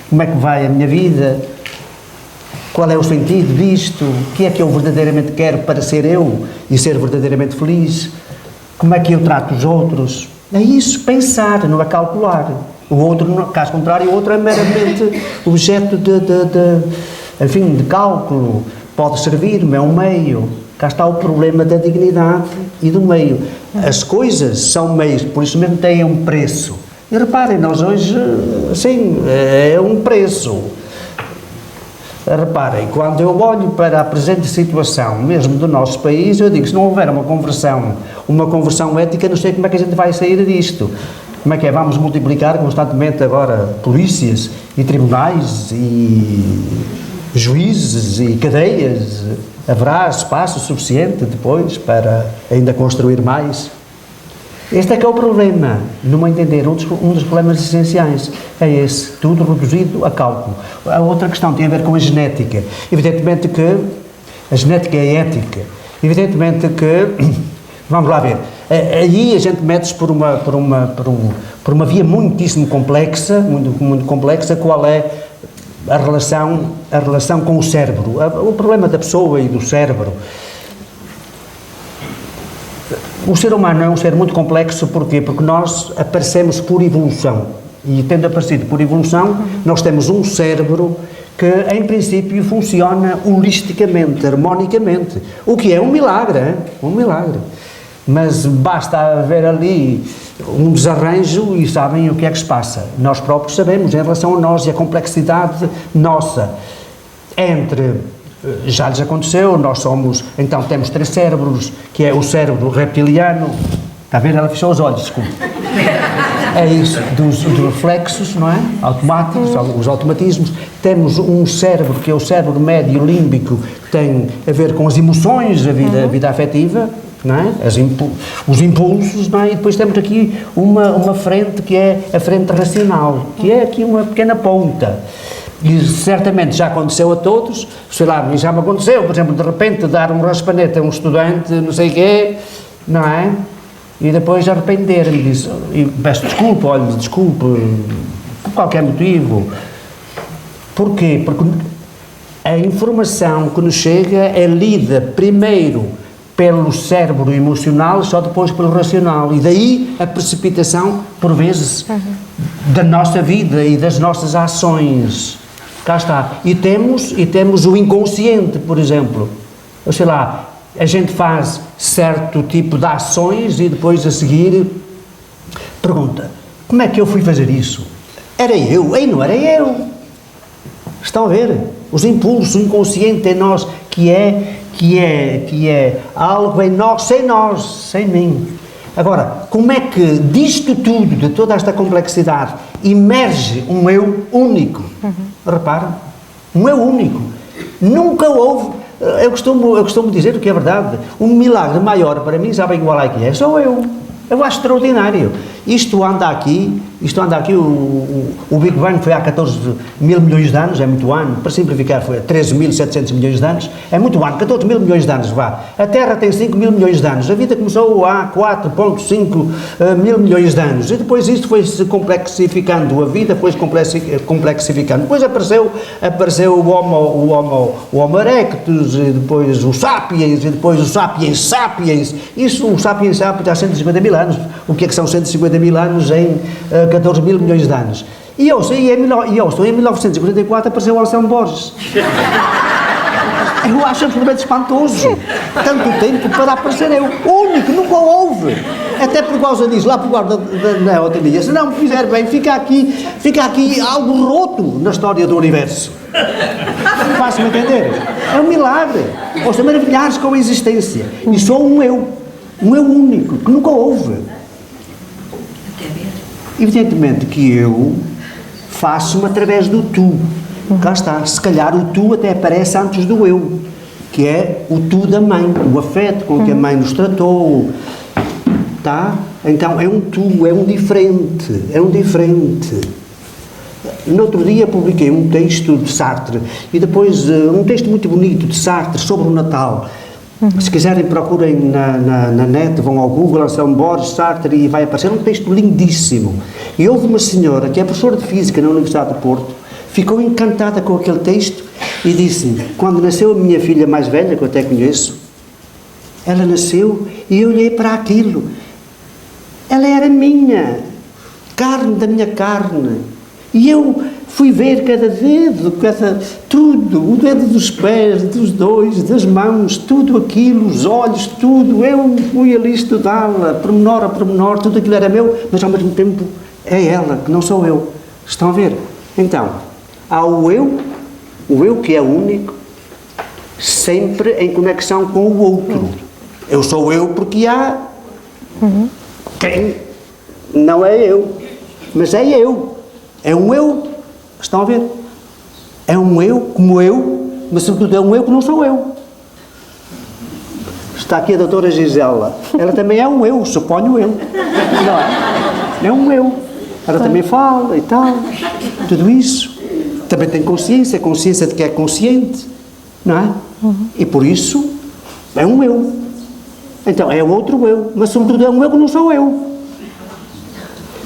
Como é que vai a minha vida? Qual é o sentido disto? O que é que eu verdadeiramente quero para ser eu e ser verdadeiramente feliz? Como é que eu trato os outros? É isso, pensar, não é calcular. O outro, no caso contrário, o outro é meramente objeto de cálculo. Pode servir-me, é um meio. Cá está o problema da dignidade e do meio. As coisas são meios, por isso mesmo têm um preço. E reparem, nós hoje, sim, é um preço. Reparem, quando eu olho para a presente situação, mesmo do nosso país, eu digo, se não houver uma conversão ética, não sei como é que a gente vai sair disto. Como é que é? Vamos multiplicar constantemente agora polícias e tribunais e juízes e cadeias. Haverá espaço suficiente depois para ainda construir mais? Este é que é o problema, no meu entender, um dos problemas essenciais é esse, tudo reduzido a cálculo. A outra questão tem a ver com a genética. Evidentemente que a genética é ética. Evidentemente que, vamos lá ver, aí a gente mete-se por uma via muitíssimo complexa, muito complexa, qual é a relação com o cérebro, o problema da pessoa e do cérebro. O ser humano é um ser muito complexo, porquê? Porque nós aparecemos por evolução, e tendo aparecido por evolução, nós temos um cérebro que, em princípio, funciona holisticamente, harmonicamente, o que é um milagre, hein? Um milagre. Mas basta haver ali um desarranjo e sabem o que é que se passa. Nós próprios sabemos, em relação a nós e a complexidade nossa, já lhes aconteceu, nós então temos 3 cérebros, que é o cérebro reptiliano, está a ver? Ela fechou os olhos, desculpe. É isso, dos reflexos, não é? Automáticos, os automatismos. Temos um cérebro, que é o cérebro médio límbico, que tem a ver com as emoções, a vida afetiva, não é? Os impulsos, não é? E depois temos aqui uma frente, que é a frente racional, que é aqui uma pequena ponta. E certamente já aconteceu a todos, sei lá, já me aconteceu, por exemplo, de repente dar um raspanete a um estudante, não sei o quê, não é? E depois arrepender-me disso, e peço desculpa, olha, desculpe, por qualquer motivo. Porquê? Porque a informação que nos chega é lida primeiro pelo cérebro emocional, só depois pelo racional. E daí a precipitação, por vezes, da nossa vida e das nossas ações. Cá está. E temos o inconsciente, por exemplo. Ou sei lá, a gente faz certo tipo de ações e depois a seguir pergunta, como é que eu fui fazer isso? Era eu? Ei, não era eu. Estão a ver? Os impulsos, o inconsciente em nós, que é algo em nós, sem mim. Agora, como é que disto tudo, de toda esta complexidade, emerge um eu único? Reparem, um eu único. Nunca houve, eu costumo dizer o que é verdade, um milagre maior para mim, sabem qual é que é? Sou eu. Eu acho extraordinário. Isto anda aqui, o Big Bang foi há 14 mil milhões de anos, é muito ano, para simplificar foi há 13.700 milhões de anos, é muito ano, 14 mil milhões de anos, vá. A Terra tem 5 mil milhões de anos, a vida começou há 4,5 mil milhões de anos, e depois isto foi-se complexificando, a vida foi-se complexificando. Depois apareceu o Homo erectus, e depois o Sapiens, e depois o Sapiens sapiens. Isso, o Sapiens sapiens há 150 mil anos. O que é que são 150 mil anos em 14 mil milhões de anos? E eu estou em 1944 apareceu o Anselmo Borges. Eu acho absolutamente espantoso. Tanto tempo para aparecer eu. Único, nunca houve. Até por causa disso, lá por causa da neotelia. Se não me fizer bem, fica aqui algo roto na história do universo. Faço-me entender? É um milagre. Posso maravilhar-se com a existência. E sou um eu único, que nunca houve. Evidentemente que eu faço-me através do tu. Cá está, se calhar o tu até aparece antes do eu, que é o tu da mãe, o afeto com que a mãe nos tratou, tá? Então é um tu, é um diferente. No outro dia publiquei um texto de Sartre, e depois um texto muito bonito de Sartre sobre o Natal. Se quiserem, procurem na net, vão ao Google, Anselmo Borges, Sartre, e vai aparecer um texto lindíssimo. E houve uma senhora que é professora de Física na Universidade de Porto, ficou encantada com aquele texto e disse-me, quando nasceu a minha filha mais velha, que eu até conheço, ela nasceu e eu olhei para aquilo. Ela era minha, carne da minha carne. E eu fui ver cada dedo, tudo, o dedo dos pés, dos dois, das mãos, tudo aquilo, os olhos, tudo. Eu fui ali estudá-la, pormenor a pormenor, tudo aquilo era meu, mas ao mesmo tempo é ela, que não sou eu. Estão a ver? Então, há o eu que é único, sempre em conexão com o outro. Eu sou eu porque há quem não é eu, mas é eu. É um eu, estão a ver? É um eu como eu, mas sobretudo é um eu que não sou eu. Está aqui a doutora Gisela, ela também é um eu, suponho eu. Não é? É um eu. Ela também fala e tal, tudo isso. Também tem consciência de que é consciente, não é? E por isso é um eu. Então é outro eu, mas sobretudo é um eu que não sou eu.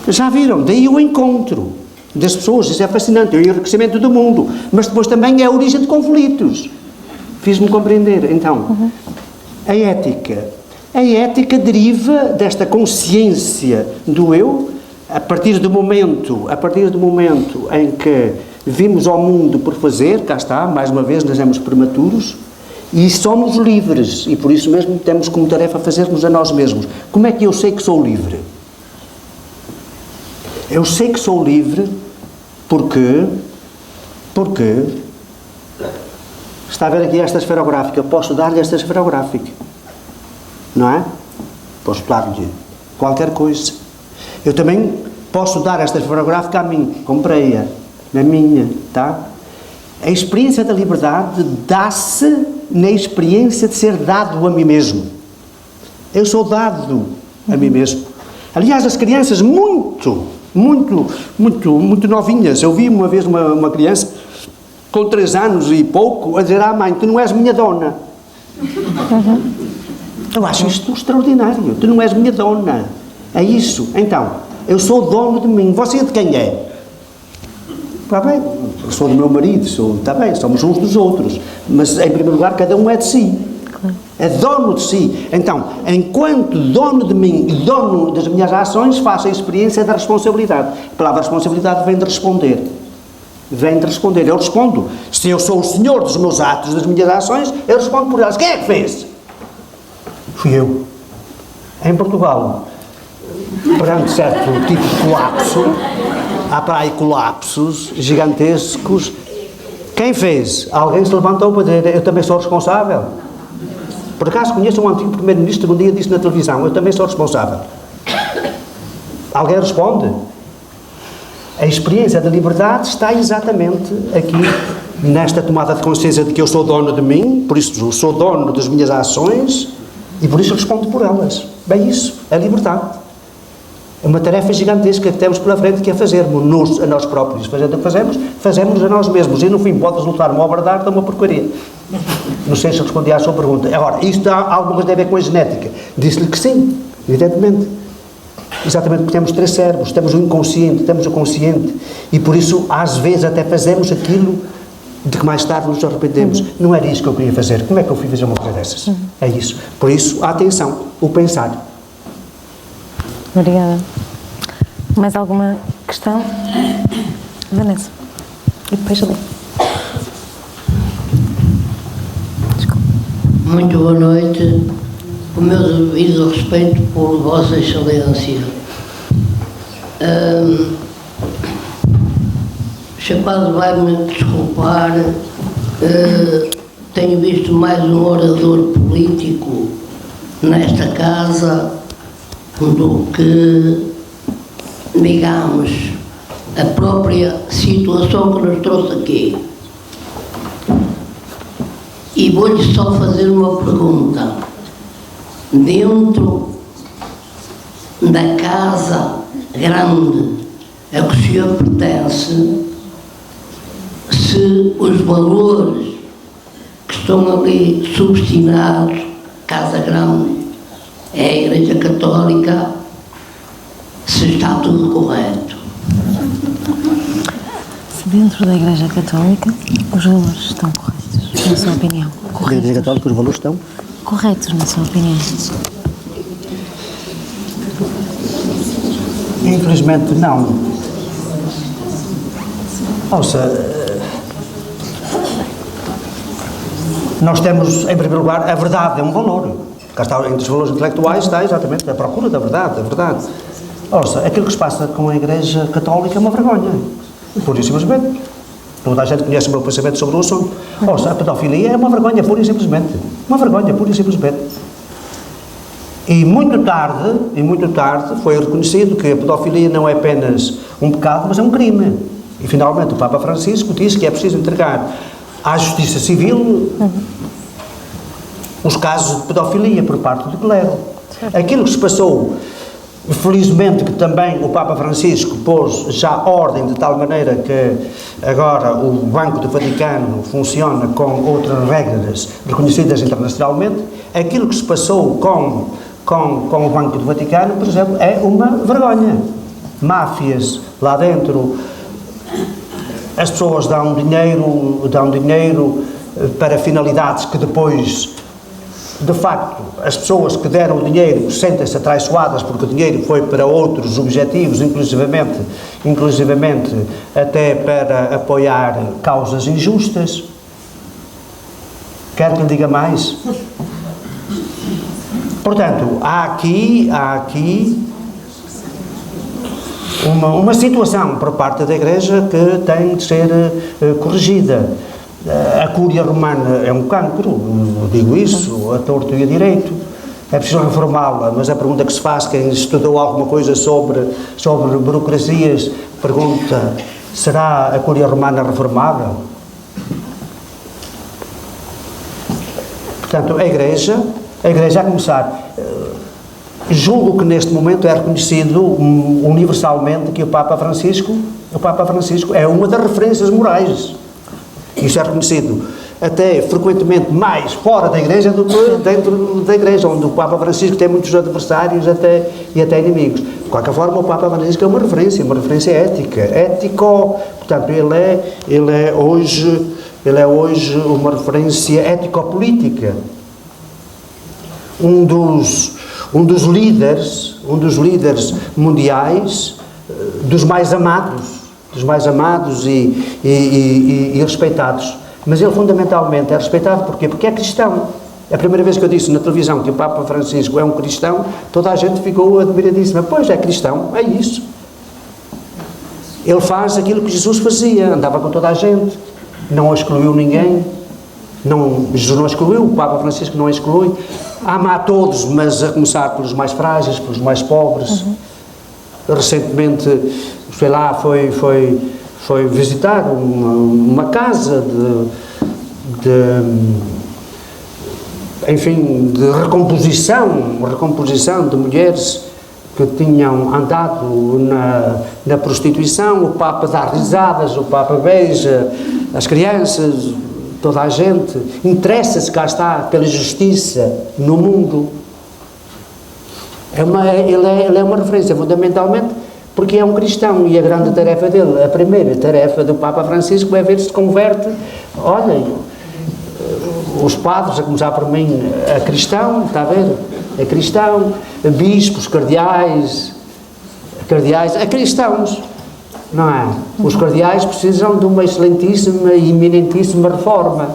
Já viram? Daí o encontro das pessoas, isso é fascinante, é o enriquecimento do mundo, mas depois também é a origem de conflitos. Fiz-me compreender. Então, a ética deriva desta consciência do eu, a partir do momento em que vimos ao mundo por fazer, cá está, mais uma vez, nascemos prematuros, e somos livres, e por isso mesmo temos como tarefa fazermos a nós mesmos. Como é que eu sei que sou livre? Eu sei que sou livre porque está a ver aqui esta esferográfica, eu posso dar-lhe esta esferográfica, não é? Posso dar-lhe qualquer coisa. Eu também posso dar esta esferográfica a mim, comprei-a, na minha, tá? A experiência da liberdade dá-se na experiência de ser dado a mim mesmo. Eu sou dado a mim mesmo. Aliás, as crianças muito novinhas. Eu vi uma vez uma criança com 3 anos e pouco a dizer à mãe, tu não és minha dona. Eu acho isto extraordinário. Tu não és minha dona. É isso. Então, eu sou dono de mim. Você de quem é? Está bem, eu sou do meu marido, está bem, somos uns dos outros. Mas, em primeiro lugar, cada um é de si. Claro. É dono de si. Então, enquanto dono de mim e dono das minhas ações, faço a experiência da responsabilidade. A palavra responsabilidade vem de responder. Vem de responder. Eu respondo. Se eu sou o senhor dos meus atos, das minhas ações, eu respondo por elas. Quem é que fez? Fui eu. Em Portugal, perante certo tipo de colapso, há para aí colapsos gigantescos. Quem fez? Alguém se levantou para dizer, eu também sou responsável. Por acaso conheço um antigo primeiro-ministro que um dia disse na televisão, eu também sou responsável. Alguém responde? A experiência da liberdade está exatamente aqui, nesta tomada de consciência de que eu sou dono de mim, por isso eu sou dono das minhas ações e por isso respondo por elas. Bem, isso é liberdade. É uma tarefa gigantesca que temos pela frente, que é fazermos-nos a nós próprios. Fazendo o que fazemos a nós mesmos. E no fim pode resultar uma obra de arte ou uma porcaria. Não sei se respondi à sua pergunta. Agora, isto há alguma coisa a ver com a genética. Disse-lhe que sim, evidentemente. Exatamente porque temos 3 cérebros. Temos o inconsciente, temos o consciente. E por isso, às vezes, até fazemos aquilo de que mais tarde nos arrependemos. Não era isso que eu queria fazer. Como é que eu fui fazer uma coisa dessas? É isso. Por isso, a atenção, o pensar. Obrigada. Mais alguma questão? Vanessa. E depois ali. Desculpa. Muito boa noite. O meu devido respeito por Vossa Excelência. Chapado vai-me desculpar, tenho visto mais um orador político nesta casa do que, digamos, a própria situação que nos trouxe aqui. E vou-lhe só fazer uma pergunta. Dentro da casa grande a que o senhor pertence, se os valores que estão ali substinados, casa grande, é a Igreja Católica, se está tudo correto. Se dentro da Igreja Católica os valores estão corretos, na sua opinião? A Igreja Católica, os valores estão? Corretos, na sua opinião? Infelizmente, não. Ouça, nós temos, em primeiro lugar, a verdade é um valor. Cá está, entre os valores intelectuais está exatamente a procura da verdade, a verdade. Ouça, aquilo que se passa com a Igreja Católica é uma vergonha. Pura e simplesmente. Toda a gente conhece o meu pensamento sobre o assunto. Ouça, a pedofilia é uma vergonha, pura e simplesmente. Uma vergonha, pura e simplesmente. E muito tarde foi reconhecido que a pedofilia não é apenas um pecado, mas é um crime. E finalmente o Papa Francisco disse que é preciso entregar à justiça civil os casos de pedofilia por parte do clero. Aquilo que se passou, felizmente que também o Papa Francisco pôs já ordem de tal maneira que agora o Banco do Vaticano funciona com outras regras reconhecidas internacionalmente. Aquilo que se passou com o Banco do Vaticano, por exemplo, é uma vergonha. Máfias lá dentro, as pessoas dão dinheiro para finalidades que depois, de facto, as pessoas que deram o dinheiro sentem-se atraiçoadas porque o dinheiro foi para outros objetivos, inclusivamente até para apoiar causas injustas. Quer que lhe diga mais? Portanto, há aqui uma situação por parte da Igreja que tem de ser corrigida. A Cúria Romana é um cancro, digo isso, a torto e a direito. É preciso reformá-la, mas a pergunta que se faz, quem estudou alguma coisa sobre burocracias, pergunta, será a Cúria Romana reformável? Portanto, a Igreja a começar, julgo que neste momento é reconhecido universalmente que o Papa Francisco é uma das referências morais. Isso é reconhecido até frequentemente mais fora da Igreja do que dentro da Igreja, onde o Papa Francisco tem muitos adversários e até inimigos. De qualquer forma, o Papa Francisco é uma referência ética, portanto, ele é hoje uma referência ético-política. um dos líderes mundiais, dos mais amados e respeitados. Mas ele fundamentalmente é respeitado porquê? Porque é cristão. A primeira vez que eu disse na televisão que o Papa Francisco é um cristão, toda a gente ficou admiradíssima. Pois, é cristão, é isso. Ele faz aquilo que Jesus fazia, andava com toda a gente, não excluiu ninguém. Jesus não excluiu, o Papa Francisco não exclui. Ama a todos, mas a começar pelos mais frágeis, pelos mais pobres. Recentemente, sei lá, foi visitar uma casa de recomposição de mulheres que tinham andado na prostituição. O Papa dá risadas, o Papa beija as crianças, toda a gente, interessa-se, cá está, pela justiça no mundo. Ele é uma referência, fundamentalmente, porque é um cristão, e a grande tarefa dele, a primeira tarefa do Papa Francisco é ver se converte. Olhem, os padres, a começar por mim, a cristão, está a ver? É cristão, bispos, cardeais, a cristãos, não é? Os cardeais precisam de uma excelentíssima e eminentíssima reforma,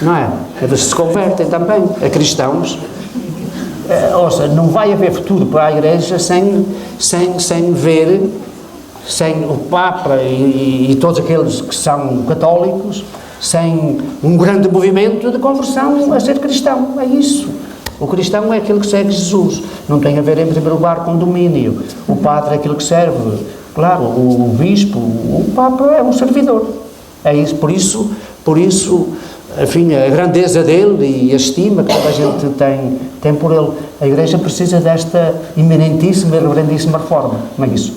não é? A ver se convertem também, a cristãos. Ou seja, não vai haver futuro para a Igreja sem o Papa e todos aqueles que são católicos, sem um grande movimento de conversão a ser cristão. É isso. O cristão é aquele que segue Jesus. Não tem a ver, em primeiro lugar, com domínio. O padre é aquele que serve. Claro, o bispo, o Papa é um servidor. É isso. Por isso, enfim, a grandeza dele e a estima que toda a gente tem por ele. A Igreja precisa desta eminentíssima e reverendíssima reforma. Não é isso?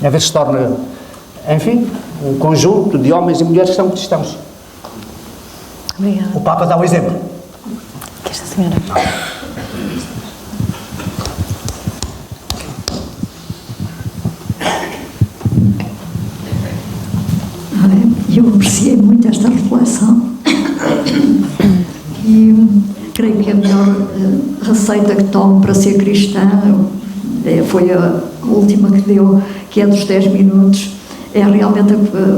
A ver se torna, enfim, um conjunto de homens e mulheres que são cristãos. Obrigada. O Papa dá o exemplo. Que esta senhora. Eu apreciei muito esta reflexão e creio que a melhor receita que tomo para ser cristã foi a última que deu, que é dos 10 minutos. É realmente,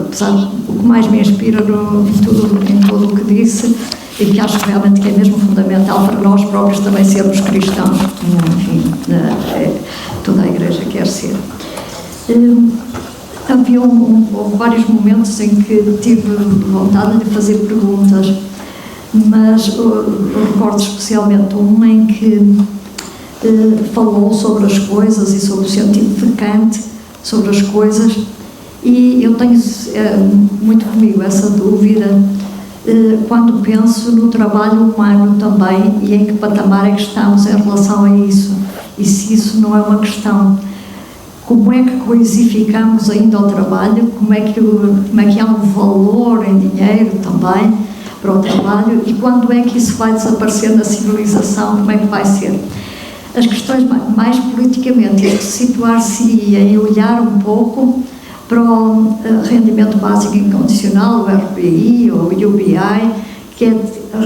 apesar, o que mais me inspira em tudo o que disse, e que acho realmente que é mesmo fundamental para nós próprios também sermos cristãos, enfim, toda a Igreja quer ser. Havia vários momentos em que tive vontade de fazer perguntas, mas eu recordo especialmente um em que falou sobre as coisas e sobre o sentido de Kant sobre as coisas, e eu tenho muito comigo essa dúvida quando penso no trabalho humano também, e em que patamar é que estamos em relação a isso, e se isso não é uma questão. Como é que coisificamos ainda o trabalho, como é que há um valor em dinheiro também para o trabalho, e quando é que isso vai desaparecer na civilização, como é que vai ser? As questões mais politicamente, isto situar-se em olhar um pouco para o rendimento básico incondicional, o RBI ou o UBI, que é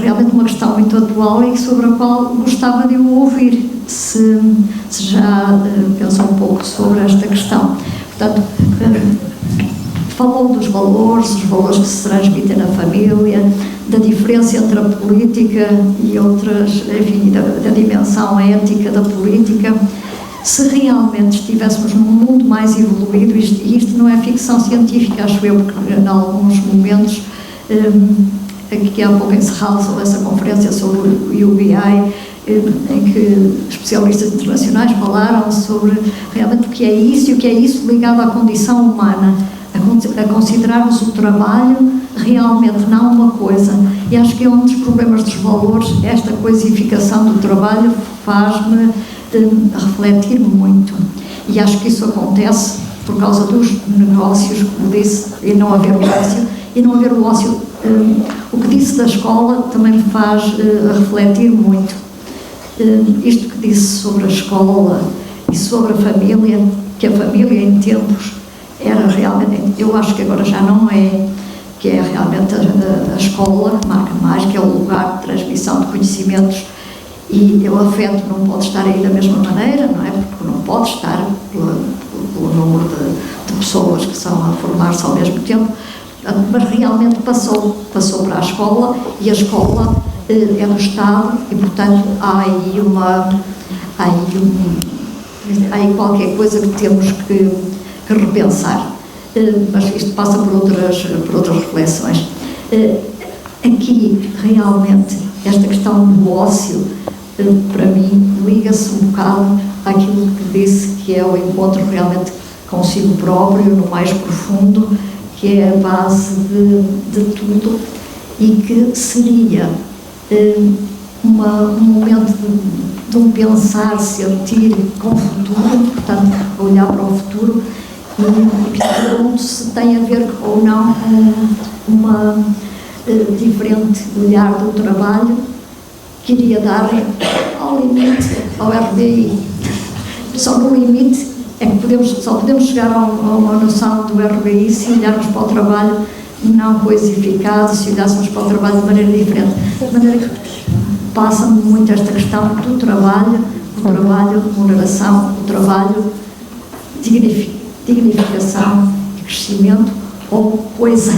realmente uma questão muito atual e sobre a qual gostava de o ouvir, se já pensou um pouco sobre esta questão. Portanto, falou dos valores, os valores que se transmitem na família, da diferença entre a política e outras, enfim, da dimensão ética da política. Se realmente estivéssemos num mundo mais evoluído, isto não é ficção científica, acho eu, porque em alguns momentos, aqui há pouco encerrado sobre essa conferência sobre o UBI, em que especialistas internacionais falaram sobre realmente o que é isso e o que é isso ligado à condição humana, a considerarmos o trabalho realmente não uma coisa. E acho que é um dos problemas dos valores, esta coisificação do trabalho faz-me refletir muito. E acho que isso acontece por causa dos negócios, como disse, e não haver o ócio. O que disse da escola também me faz refletir muito. Isto que disse sobre a escola e sobre a família, que a família em tempos era realmente, eu acho que agora já não é, que é realmente a escola, marca mais, que é o lugar de transmissão de conhecimentos E o afeto não pode estar aí da mesma maneira, não é? Porque não pode estar pelo número de pessoas que são a formar-se ao mesmo tempo, mas realmente passou para a escola, e a escola é do Estado, e portanto há aí qualquer coisa que temos que repensar, mas isto passa por outras reflexões. Aqui realmente esta questão do ócio, para mim, liga-se um bocado àquilo que disse, que é o encontro realmente consigo próprio, no mais profundo, que é a base de tudo, e que seria um momento de um pensar, sentir com o futuro, portanto, olhar para o futuro, e pergunto se tem a ver ou não com uma diferente olhar do trabalho que iria dar ao limite, ao RBI. Só no limite é que só podemos chegar a uma noção do RBI se olharmos para o trabalho não coisificado, se olhássemos para o trabalho de maneira diferente. De maneira que passa-me muito esta questão do trabalho, remuneração, o trabalho, dignificação e crescimento, ou coisa.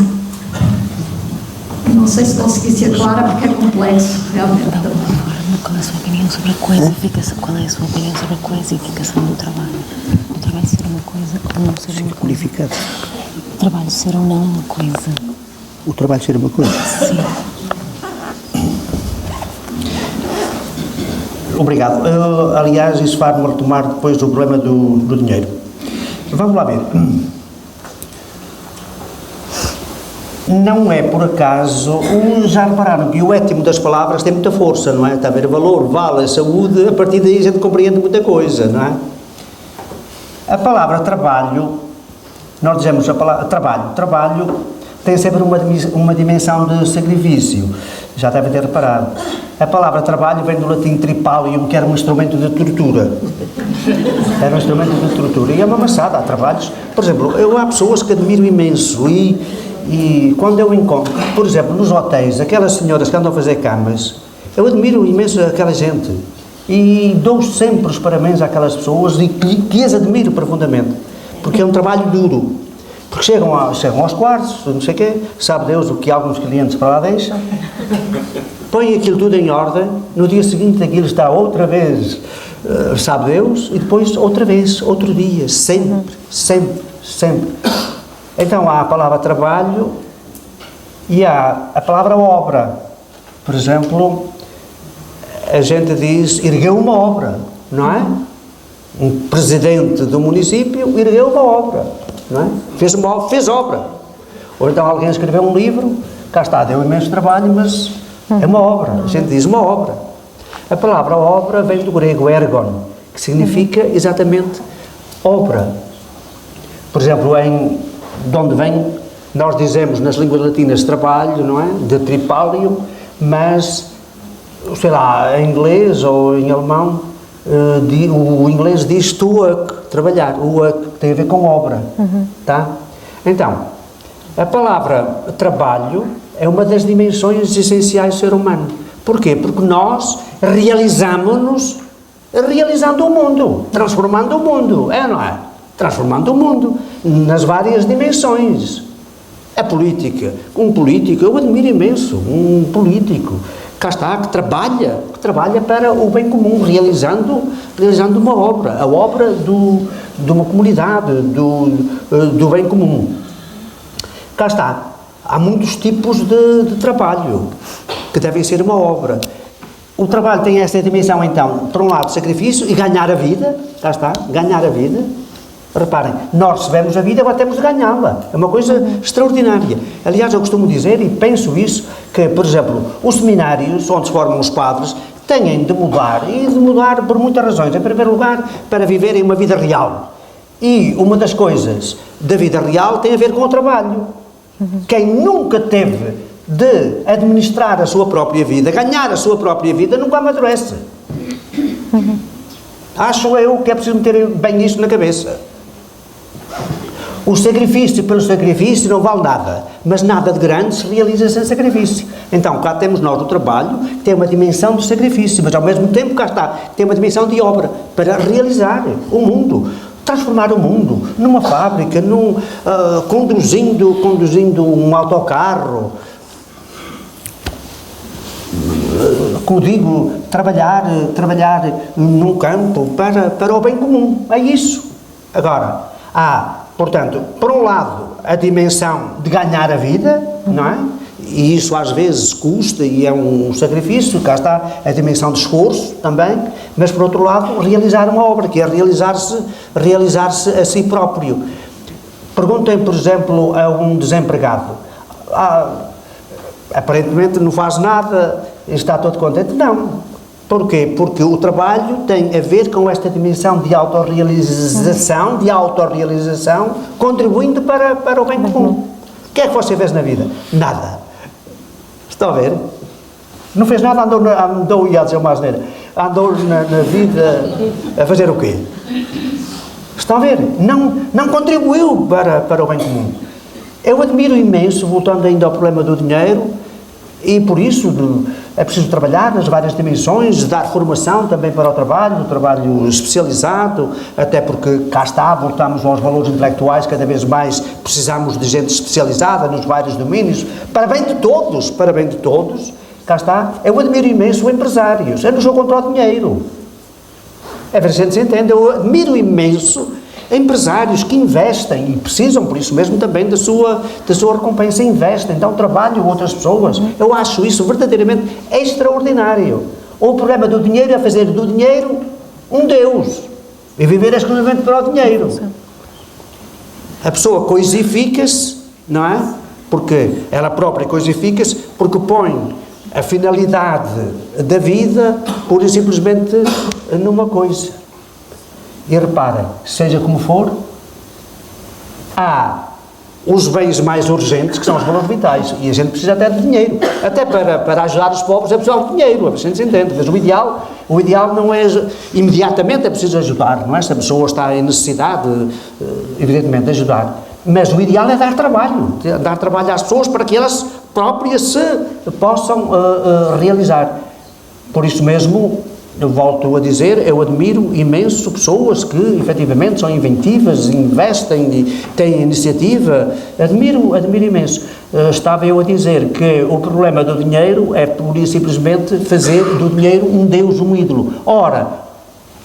Não sei se consegui ser clara, porque é complexo, realmente. Qual é a sua opinião sobre a coisificação? Qual é a sua opinião sobre a coisificação do trabalho? O trabalho ser uma coisa ou não ser uma coisa? Qualificado. O trabalho ser ou não uma coisa? O trabalho ser uma coisa? Sim. Obrigado. Aliás, isso faz-me retomar depois do problema do dinheiro. Vamos lá ver. Não é por acaso, já repararam que o étimo das palavras tem muita força, não é? Está a ver? Valor, vale, saúde, a partir daí a gente compreende muita coisa, não é? A palavra trabalho, nós dizemos a palavra trabalho tem sempre uma dimensão de sacrifício, já devem ter reparado. A palavra trabalho vem do latim tripalium, que era um instrumento de tortura. Era um instrumento de tortura. E é uma maçada, há trabalhos. Por exemplo, há pessoas que admiro imenso e quando eu encontro, por exemplo, nos hotéis, aquelas senhoras que andam a fazer camas, eu admiro imenso aquela gente e dou sempre os parabéns àquelas pessoas e que as admiro profundamente, porque é um trabalho duro, porque chegam aos quartos, não sei o quê, sabe Deus o que alguns clientes para lá deixam, põem aquilo tudo em ordem, no dia seguinte aquilo está outra vez, sabe Deus, e depois outra vez, outro dia, sempre. Então há a palavra trabalho e há a palavra obra. Por exemplo, a gente diz ergueu uma obra, não é? Um presidente do município ergueu uma obra, não é? Fez obra. Ou então alguém escreveu um livro, cá está, deu imenso trabalho, mas é uma obra. A gente diz uma obra. A palavra obra vem do grego ergon, que significa exatamente obra. Por exemplo, de onde vem, nós dizemos nas línguas latinas trabalho, não é? De tripalium, mas, sei lá, em inglês ou em alemão, o inglês diz to work, trabalhar, o work, que tem a ver com obra, tá? Então, a palavra trabalho é uma das dimensões essenciais do ser humano. Porquê? Porque nós realizamos-nos realizando o mundo, transformando o mundo, não é? Transformando o mundo nas várias dimensões. A política, um político, eu admiro imenso, um político, cá está, que trabalha para o bem comum, realizando uma obra, a obra de uma comunidade, do bem comum. Cá está, há muitos tipos de trabalho que devem ser uma obra. O trabalho tem esta dimensão, então, por um lado, sacrifício e ganhar a vida, cá está, ganhar a vida. Reparem, nós recebemos a vida, agora temos de ganhá-la. É uma coisa extraordinária. Aliás, eu costumo dizer, e penso isso, que, por exemplo, os seminários onde se formam os padres têm de mudar, e de mudar por muitas razões. Em primeiro lugar, para viverem uma vida real. E uma das coisas da vida real tem a ver com o trabalho. Quem nunca teve de administrar a sua própria vida, ganhar a sua própria vida, nunca amadurece. Acho eu que é preciso meter bem isto na cabeça. O sacrifício pelo sacrifício não vale nada, mas nada de grande se realiza sem sacrifício. Então, cá temos nós o trabalho, que tem uma dimensão de sacrifício, mas ao mesmo tempo, cá está, tem uma dimensão de obra, para realizar o mundo, transformar o mundo numa fábrica, conduzindo um autocarro, como digo, trabalhar num campo para o bem comum, é isso. Agora, portanto, por um lado, a dimensão de ganhar a vida, não é? E isso às vezes custa e é um sacrifício, cá está a dimensão de esforço também, mas por outro lado, realizar uma obra, que é realizar-se a si próprio. Perguntem, por exemplo, a um desempregado, aparentemente não faz nada, está todo contente. Não. Porquê? Porque o trabalho tem a ver com esta dimensão de autorrealização, contribuindo para o bem comum. O que é que você fez na vida? Nada. Estão a ver? Não fez nada, andou ia dizer uma asneira, andou na vida a fazer o quê? Estão a ver? Não contribuiu para o bem comum. Eu admiro imenso, voltando ainda ao problema do dinheiro, e por isso é preciso trabalhar nas várias dimensões, dar formação também para o trabalho especializado, até porque cá está, voltamos aos valores intelectuais, cada vez mais precisamos de gente especializada nos vários domínios, para bem de todos, cá está. Eu admiro imenso empresários, eu não sou contra o dinheiro, é ver se a gente se entende, eu admiro imenso empresários que investem e precisam, por isso mesmo, também da sua recompensa, investem, dão trabalho a outras pessoas. Eu acho isso verdadeiramente extraordinário. O problema do dinheiro é fazer do dinheiro um Deus e viver exclusivamente para o dinheiro. A pessoa coisifica-se, não é? Porque ela própria coisifica-se, porque põe a finalidade da vida pura e simplesmente numa coisa. E repara, seja como for, há os bens mais urgentes, que são os valores vitais, e a gente precisa até de dinheiro. Até para ajudar os pobres é preciso de dinheiro, a gente se entende. Mas o ideal não é, imediatamente é preciso ajudar, não é? Se a pessoa está em necessidade, evidentemente, de ajudar. Mas o ideal é dar trabalho às pessoas para que elas próprias se possam realizar. Por isso mesmo, eu volto a dizer, eu admiro imenso pessoas que efetivamente são inventivas, investem e têm iniciativa, admiro imenso. Estava eu a dizer que o problema do dinheiro é pura e simplesmente fazer do dinheiro um Deus, um ídolo. Ora,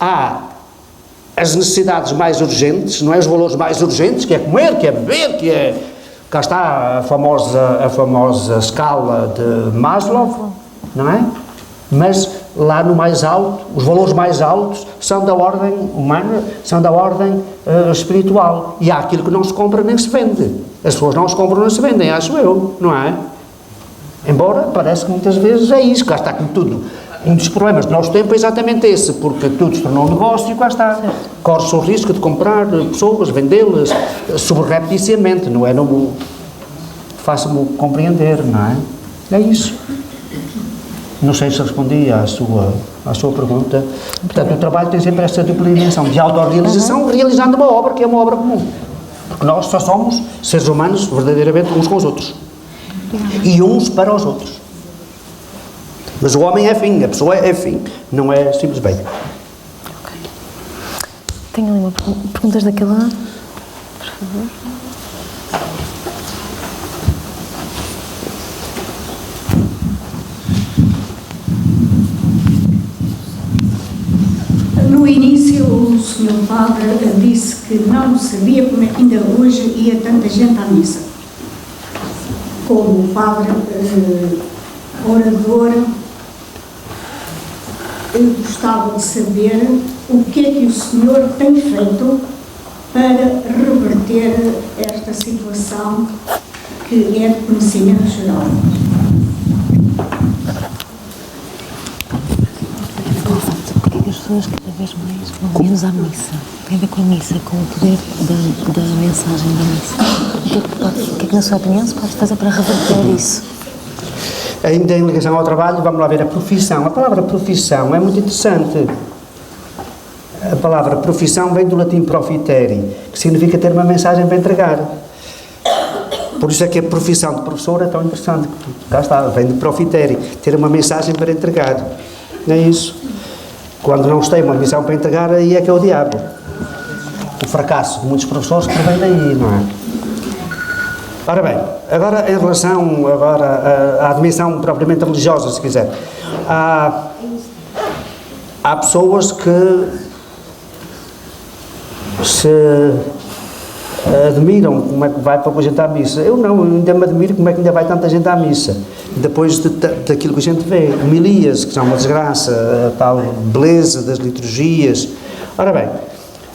há as necessidades mais urgentes, não é? Os valores mais urgentes, que é comer, que é beber, que é... Cá está a famosa escala de Maslow, não é? Mas lá no mais alto, os valores mais altos são da ordem humana, são da ordem espiritual. E há aquilo que não se compra nem se vende. As pessoas não se compram nem se vendem, acho eu, não é? Embora parece que muitas vezes é isso, cá está com tudo. Um dos problemas do nosso tempo é exatamente esse, porque tudo se tornou um negócio e cá está. Corre-se o risco de comprar pessoas, vendê-las, subrepticiamente, não é? Faça-me compreender, não é? É isso. Não sei se respondi à sua pergunta. Portanto, o trabalho tem sempre esta dupla dimensão de autorrealização, realizando uma obra que é uma obra comum. Porque nós só somos seres humanos verdadeiramente uns com os outros. E uns para os outros. Mas o homem é fim, a pessoa é fim, não é simples bem. Ok. Tenho ali perguntas daquele lado, por favor. No início, o Sr. Padre disse que não sabia como é que ainda hoje ia tanta gente à missa. Como Padre orador, eu gostava de saber o que é que o senhor tem feito para reverter esta situação que é de conhecimento geral. Porque é que as pessoas cada vez mais vão menos à missa? Tem a ver com a missa, com o poder da mensagem da missa. O que é que, na sua opinião, se pode fazer para reverter isso? Ainda em ligação ao trabalho, vamos lá ver a profissão. A palavra profissão é muito interessante. A palavra profissão vem do latim profitere, que significa ter uma mensagem para entregar. Por isso é que a profissão de professor é tão interessante. Cá está, vem de profitere, ter uma mensagem para entregar. Não é isso? Quando não tem uma missão para entregar, aí é que é o diabo. O fracasso de muitos professores que vem daí, não é? Ora bem, agora em relação à dimensão propriamente religiosa, se quiser, há pessoas que se admiram como é que vai pouca gente à missa. Eu não, eu ainda me admiro como é que ainda vai tanta gente à missa, depois daquilo que a gente vê, homilias, que são uma desgraça, a tal beleza das liturgias. Ora bem,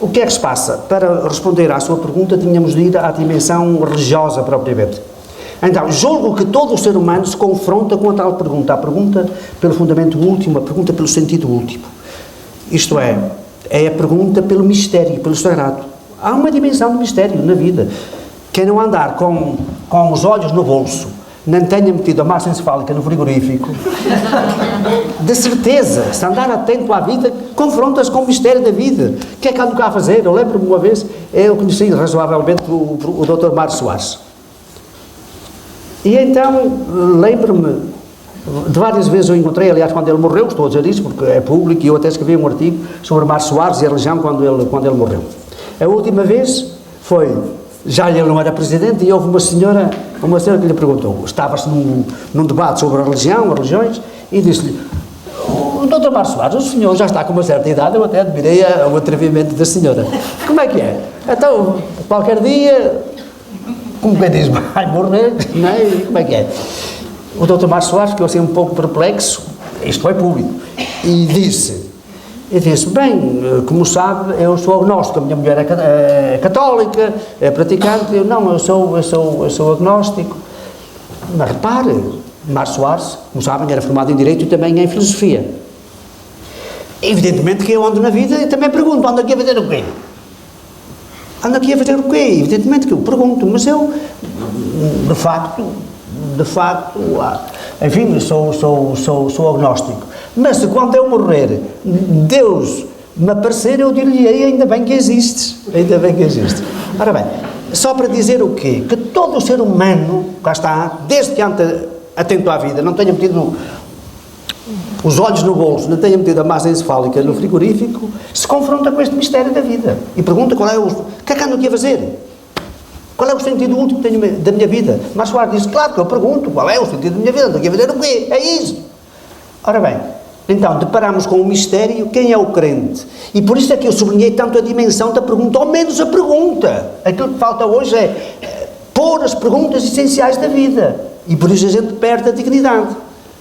o que é que se passa? Para responder à sua pergunta, tínhamos de ir à dimensão religiosa propriamente. Então, julgo que todo o ser humano se confronta com a tal pergunta, a pergunta pelo fundamento último, a pergunta pelo sentido último. Isto é a pergunta pelo mistério, pelo sagrado. Há uma dimensão de mistério na vida. Quem não andar com os olhos no bolso, não tenha metido a massa encefálica no frigorífico, de certeza, se andar atento à vida, confronta-se com o mistério da vida. O que é que ando cá a fazer? Eu lembro-me uma vez, eu conheci razoavelmente o Dr. Mário Soares. E então, lembro-me, de várias vezes eu encontrei, aliás, quando ele morreu, estou a dizer isso porque é público, e eu até escrevi um artigo sobre Mário Soares e a religião quando ele morreu. A última vez foi, já ele não era presidente, e houve uma senhora que lhe perguntou, estava-se num debate sobre a religião, as religiões, e disse-lhe, o Dr. Mário Soares, o senhor já está com uma certa idade, eu até admirei o atrevimento da senhora. Como é que é? Então, qualquer dia, como quem diz, vai morrer, não é? E como é que é? O Dr. Mário Soares ficou assim um pouco perplexo, isto foi público, e disse, bem, como sabe, eu sou agnóstico, a minha mulher é católica, é praticante, eu sou agnóstico. Mas repare, Mário Soares, como sabem, era formado em Direito e também em Filosofia. Evidentemente que eu ando na vida e também pergunto, ando aqui a fazer o quê? Ando aqui a fazer o quê? Evidentemente que eu pergunto, mas eu, de facto, enfim, sou agnóstico. Mas se quando eu morrer, Deus me aparecer, eu dir-lhe-ei, ainda bem que existes. Ainda bem que existes. Ora bem, só para dizer o quê? Que todo o ser humano, cá está, desde que anda atento à vida, não tenha metido os olhos no bolso, não tenha metido a massa encefálica no frigorífico, se confronta com este mistério da vida. E pergunta qual é o que é que ando aqui a fazer? Qual é o sentido último da minha vida? Mário Soares disse, claro que eu pergunto, qual é o sentido da minha vida? Ando aqui a fazer o quê? É isso. Ora bem, então, deparamos com o mistério, quem é o crente? E por isso é que eu sublinhei tanto a dimensão da pergunta, ou menos a pergunta. Aquilo que falta hoje é pôr as perguntas essenciais da vida. E por isso a gente perde a dignidade.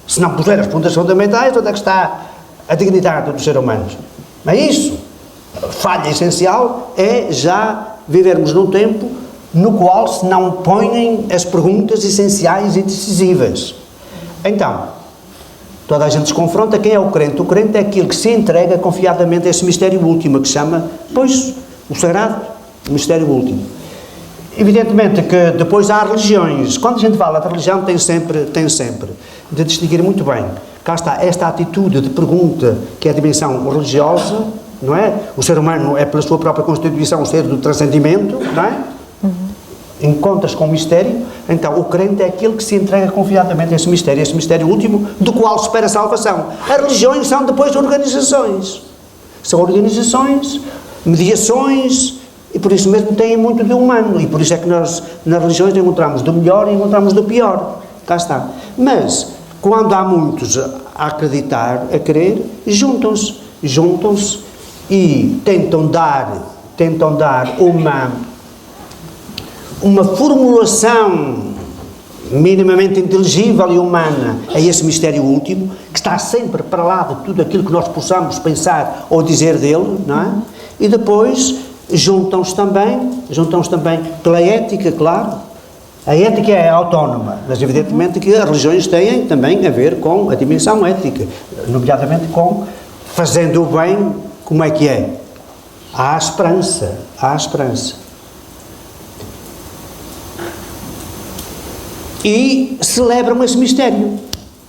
Se não puser as perguntas fundamentais, onde é que está a dignidade dos seres humanos? Não é isso. A falha essencial é já vivermos num tempo no qual se não põem as perguntas essenciais e decisivas. Então, toda a gente se confronta, quem é o crente? O crente é aquele que se entrega confiadamente a esse mistério último, que se chama, pois, o sagrado, o mistério último. Evidentemente que depois há religiões. Quando a gente fala de religião, tem sempre de distinguir muito bem. Cá está esta atitude de pergunta, que é a dimensão religiosa, não é? O ser humano é, pela sua própria constituição, um ser do transcendimento, não é? Encontras com o mistério, então o crente é aquele que se entrega confiadamente a esse mistério último, do qual se espera a salvação. As religiões são depois organizações. São organizações, mediações, e por isso mesmo têm muito de humano, e por isso é que nós, nas religiões, encontramos do melhor e encontramos do pior. Cá está. Mas, quando há muitos a acreditar, a crer, juntam-se e tentam dar uma formulação minimamente inteligível e humana a esse mistério último, que está sempre para lá de tudo aquilo que nós possamos pensar ou dizer dele, não é? E depois juntam-se também pela ética, claro. A ética é autónoma, mas evidentemente que as religiões têm também a ver com a dimensão ética, nomeadamente com fazendo o bem, como é que é? Há esperança. E celebram esse mistério,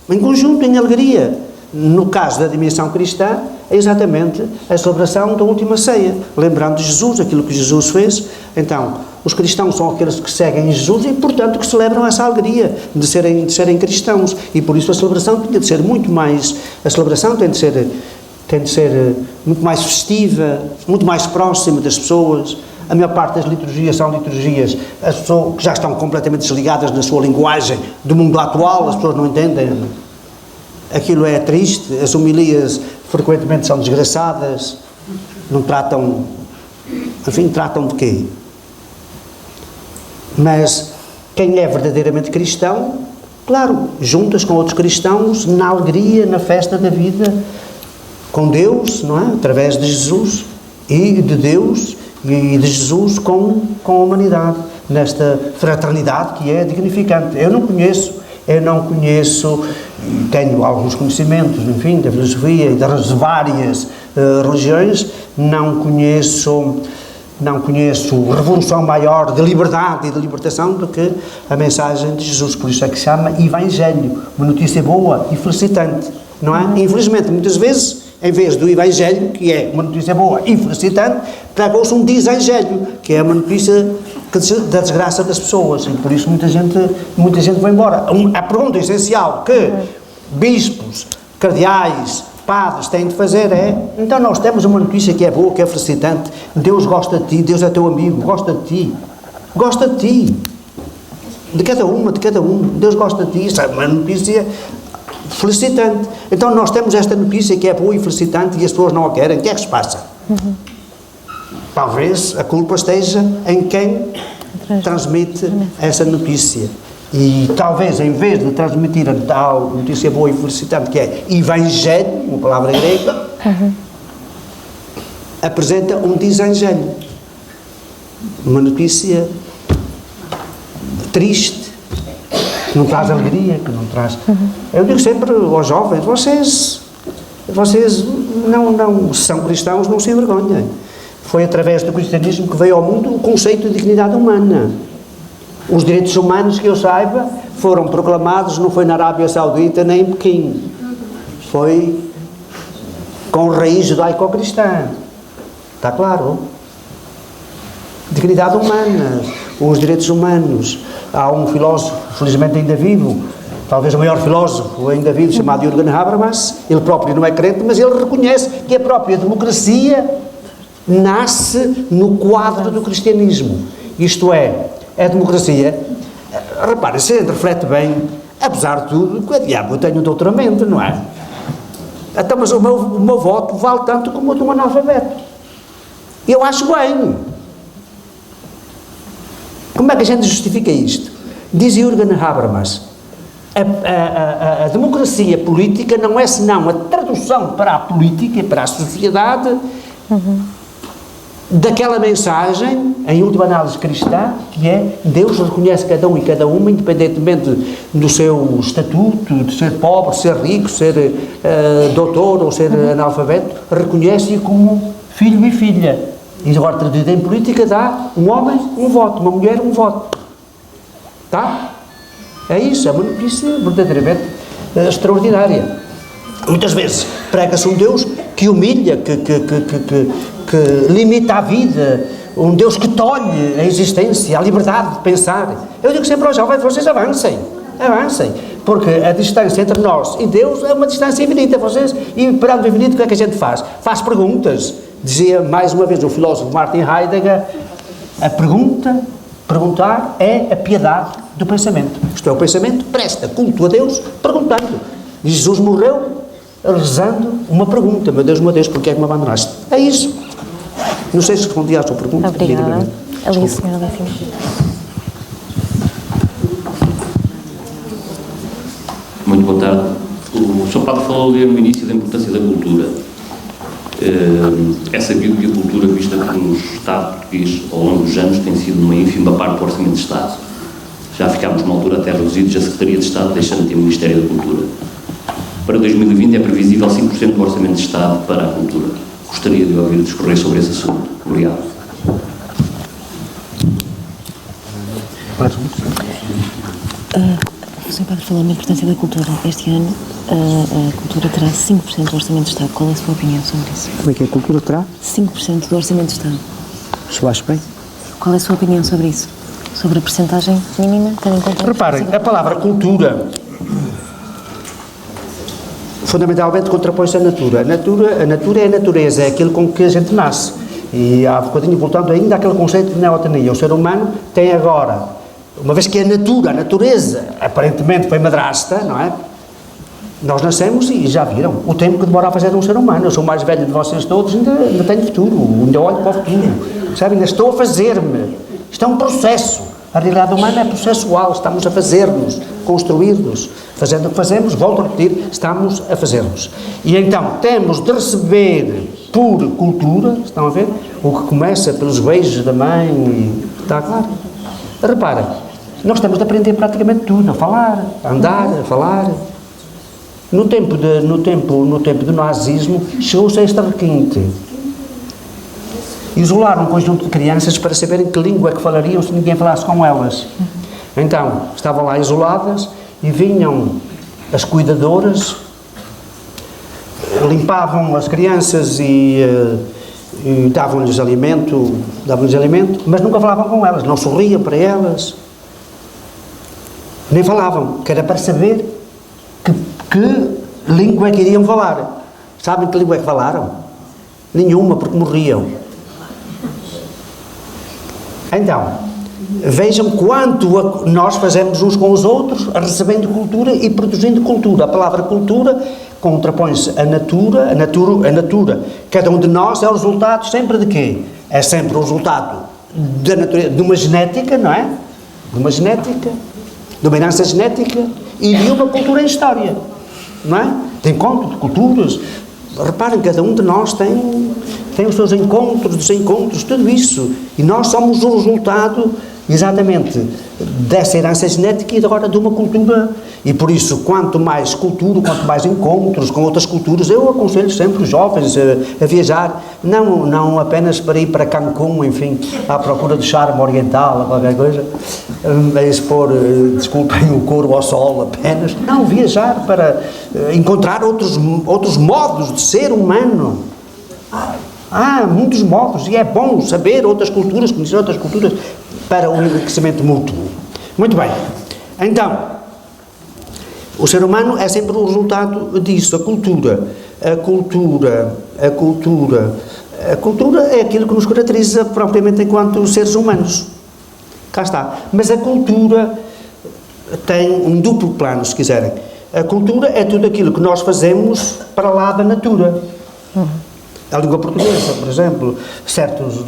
em conjunto, em alegria. No caso da dimensão cristã, é exatamente a celebração da última ceia, lembrando de Jesus, aquilo que Jesus fez. Então, os cristãos são aqueles que seguem Jesus e, portanto, que celebram essa alegria de serem cristãos. E por isso a celebração tem de ser muito mais, a celebração tem de ser muito mais festiva, muito mais próxima das pessoas. A maior parte das liturgias são liturgias as pessoas que já estão completamente desligadas na sua linguagem do mundo atual, as pessoas não entendem. Aquilo é triste, as homilias frequentemente são desgraçadas, não tratam, enfim, tratam de quê? Mas quem é verdadeiramente cristão, claro, juntas com outros cristãos na alegria, na festa da vida, com Deus, não é? Através de Jesus, e de Deus e de Jesus com a humanidade, nesta fraternidade que é dignificante. Eu não conheço, tenho alguns conhecimentos, enfim, da filosofia e das várias religiões, não conheço revolução maior de liberdade e de libertação do que a mensagem de Jesus. Por isso é que se chama Evangelho, uma notícia boa e felicitante, não é? Infelizmente, muitas vezes, em vez do Evangelho, que é uma notícia boa e felicitante, pregou-se um Desangelho, que é uma notícia da desgraça das pessoas, e por isso muita gente vai embora. A pergunta essencial que bispos, cardeais, padres têm de fazer é: então nós temos uma notícia que é boa, que é felicitante, Deus gosta de ti, Deus é teu amigo, gosta de ti, de cada um, Deus gosta de ti. Isso é uma notícia felicitante. Então nós temos esta notícia que é boa e felicitante e as pessoas não a querem. O que é que se passa? Talvez a culpa esteja em quem transmite essa notícia. E talvez, em vez de transmitir a tal notícia boa e felicitante, que é Evangelho, uma palavra grega, apresenta um Desangelho. Uma notícia triste, que não traz alegria, que não traz... Eu digo sempre aos jovens: vocês não são cristãos, não se envergonhem. Foi através do cristianismo que veio ao mundo o conceito de dignidade humana. Os direitos humanos, que eu saiba, foram proclamados, não foi na Arábia Saudita nem em Pequim. Foi com raiz judaico-cristã. Está claro? Dignidade humana, os direitos humanos. Há um filósofo, felizmente ainda vivo, talvez o maior filósofo ainda vivo, chamado Jürgen Habermas. Ele próprio não é crente, mas ele reconhece que a própria democracia nasce no quadro do cristianismo. Isto é, a democracia, repare, se reflete bem, apesar de tudo, que diabo, eu tenho um doutoramento, não é? Então, mas o meu voto vale tanto como o de um analfabeto. Eu acho bem. Como é que a gente justifica isto? Diz Jürgen Habermas: a democracia política não é senão a tradução para a política e para a sociedade daquela mensagem, em última análise cristã, que é: Deus reconhece cada um e cada uma, independentemente do seu estatuto, de ser pobre, ser rico, ser doutor ou ser analfabeto, reconhece-o como filho e filha. E agora, traduzido em política, dá um homem um voto, uma mulher um voto. Tá? É isso, é uma notícia verdadeiramente extraordinária. Muitas vezes prega-se um Deus que humilha, que limita a vida, um Deus que tolhe a existência, a liberdade de pensar. Eu digo sempre aos jovens: vocês avancem, porque a distância entre nós e Deus é uma distância infinita. E perante o infinito, o que é que a gente faz? Faz perguntas. Dizia mais uma vez o filósofo Martin Heidegger: perguntar é a piedade do pensamento. Isto é, o pensamento presta culto a Deus perguntando. E Jesus morreu rezando uma pergunta: meu Deus, porquê é que me abandonaste? É isso. Não sei se respondi à sua pergunta. Obrigada. Ali, senhora Lífima. Muito boa tarde. O Sr. Padre falou no início da importância da cultura. É sabido que a cultura vista no Estado português ao longo dos anos tem sido uma ínfima parte do Orçamento de Estado. Já ficámos numa altura até reduzidos a Secretaria de Estado, deixando de ter o Ministério da Cultura. Para 2020 é previsível 5% do Orçamento de Estado para a cultura. Gostaria de ouvir discorrer sobre esse assunto. Obrigado. O Sr. Padre falou na importância da cultura. Este ano a cultura terá 5% do Orçamento do Estado. Qual é a sua opinião sobre isso? Como é que a cultura terá? 5% do Orçamento do Estado. Se eu acho bem. Qual é a sua opinião sobre isso? Sobre a percentagem mínima? Tendo em conta Reparem, a palavra cultura fundamentalmente contrapõe-se à natura. A natura é a natureza, é aquilo com que a gente nasce. E há bocadinho, voltando ainda àquele conceito de neotenia, o ser humano tem agora, uma vez que a natureza, aparentemente foi madrasta, não é? Nós nascemos e já viram o tempo que demora a fazer um ser humano. Eu sou o mais velho de vocês todos, ainda tenho futuro, ainda olho para o futuro, sabe? Ainda estou a fazer-me. Isto é um processo. A realidade humana é processual, estamos a fazer-nos, construir-nos, fazendo o que fazemos, volto a repetir, estamos a fazer-nos. E então temos de receber por cultura, estão a ver? O que começa pelos beijos da mãe, e está claro? Reparem, nós temos de aprender praticamente tudo, a falar, a andar, a falar. No tempo do nazismo, chegou-se a esta requinte. Isolaram um conjunto de crianças para saberem que língua é que falariam se ninguém falasse com elas. Então, estavam lá isoladas e vinham as cuidadoras, limpavam as crianças e davam-lhes alimento, mas nunca falavam com elas, não sorriam para elas, nem falavam, que era para saber que língua é que iriam falar. Sabem que língua é que falaram? Nenhuma, porque morriam. Então, vejam quanto nós fazemos uns com os outros, recebendo cultura e produzindo cultura. A palavra cultura contrapõe-se à natura, a natura. Cada um de nós é o resultado sempre de quê? É sempre o resultado da natureza, de uma genética, não é? De uma genética, de uma herança genética e de uma cultura em história, não é? De encontro de culturas. Reparem, cada um de nós tem os seus encontros, desencontros, tudo isso. E nós somos o resultado, exatamente, dessa herança genética e agora de uma cultura. E por isso, quanto mais cultura, quanto mais encontros com outras culturas, eu aconselho sempre os jovens a viajar, não apenas para ir para Cancún, enfim, à procura de charme oriental, ou qualquer coisa, a expor, desculpem, o corpo ao sol apenas. Não, viajar para encontrar outros modos de ser humano. Há muitos modos e é bom saber outras culturas, conhecer outras culturas para o enriquecimento mútuo. Muito bem. Então, o ser humano é sempre o resultado disso, a cultura é aquilo que nos caracteriza propriamente enquanto seres humanos. Cá está. Mas a cultura tem um duplo plano, se quiserem. A cultura é tudo aquilo que nós fazemos para lá da natura. A língua portuguesa, por exemplo, certos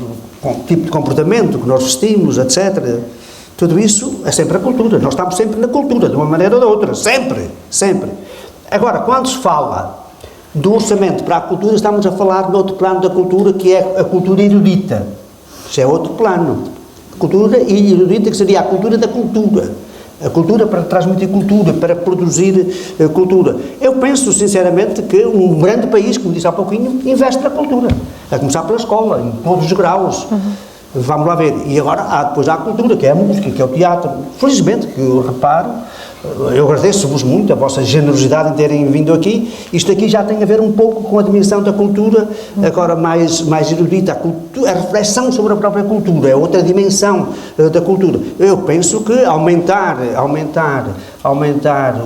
tipos de comportamento que nós vestimos, etc. Tudo isso é sempre a cultura. Nós estamos sempre na cultura, de uma maneira ou de outra. Sempre, sempre. Agora, quando se fala do orçamento para a cultura, estamos a falar de outro plano da cultura, que é a cultura erudita. Isso é outro plano. Cultura erudita, que seria a cultura da cultura. A cultura para transmitir cultura, para produzir cultura. Eu penso, sinceramente, que um grande país, como disse há pouquinho, investe na cultura. A começar pela escola, em todos os graus. Vamos lá ver. E agora depois há a cultura, que é a música, que é o teatro. Felizmente, que eu reparo, eu agradeço-vos muito a vossa generosidade em terem vindo aqui. Isto aqui já tem a ver um pouco com a dimensão da cultura, agora mais erudita. A reflexão sobre a própria cultura é outra dimensão da cultura. Eu penso que aumentar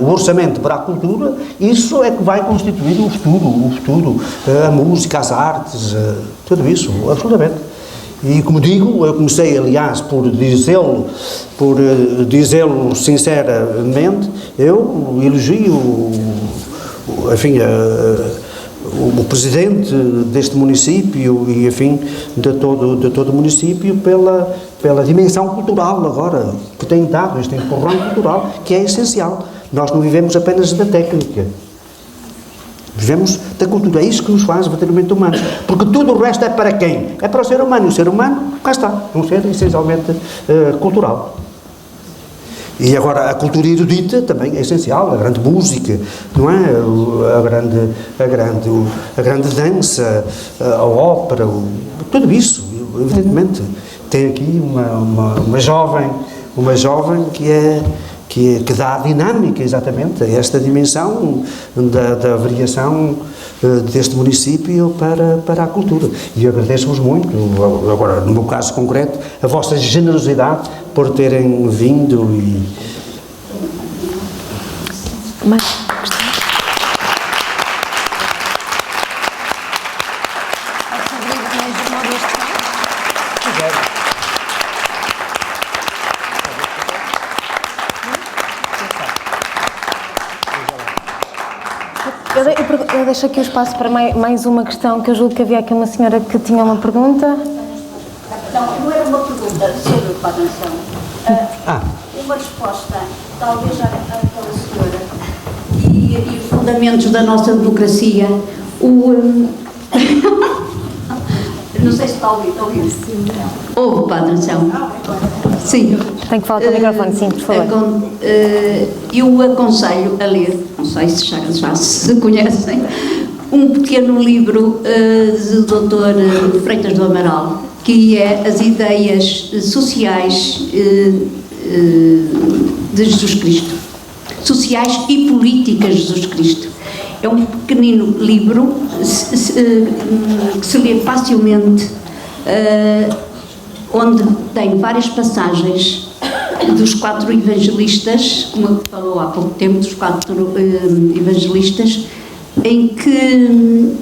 o orçamento para a cultura, isso é que vai constituir o futuro, a música, as artes, tudo isso, absolutamente. E como digo, eu comecei, aliás, por dizê-lo sinceramente, eu elogio, enfim, o presidente deste município e, enfim, de todo o município pela dimensão cultural agora, que tem dado este empurrão cultural, que é essencial. Nós não vivemos apenas da técnica. Vivemos da cultura, é isso que nos faz verdadeiramente humanos. Porque tudo o resto é para quem? É para o ser humano. E o ser humano, cá está, um ser essencialmente cultural. E agora a cultura erudita também é essencial, a grande música, não é? A grande dança, a ópera, tudo isso, evidentemente. Tem aqui uma jovem que dá dinâmica exatamente a esta dimensão da variação deste município para a cultura. E eu agradeço-vos muito, agora no meu caso concreto, a vossa generosidade por terem vindo e... Mais eu deixo aqui o espaço para mais uma questão, que eu julgo que havia aqui uma senhora que tinha uma pergunta. Não era uma pergunta sobre o Padre Anselmo. Uma resposta, talvez, àquela senhora. E os fundamentos da nossa democracia. Não sei se está a ouvir. Ouve, Padre Anselmo. Sim. Tem que falar com o microfone, sim, por favor. Eu aconselho a ler, não sei se já se conhecem, um pequeno livro do Dr. Freitas do Amaral, que é As Ideias Sociais de Jesus Cristo. Sociais e Políticas de Jesus Cristo. É um pequenino livro que se lê facilmente, onde tem várias passagens dos 4 evangelistas, como falou há pouco tempo, dos 4 evangelistas, em que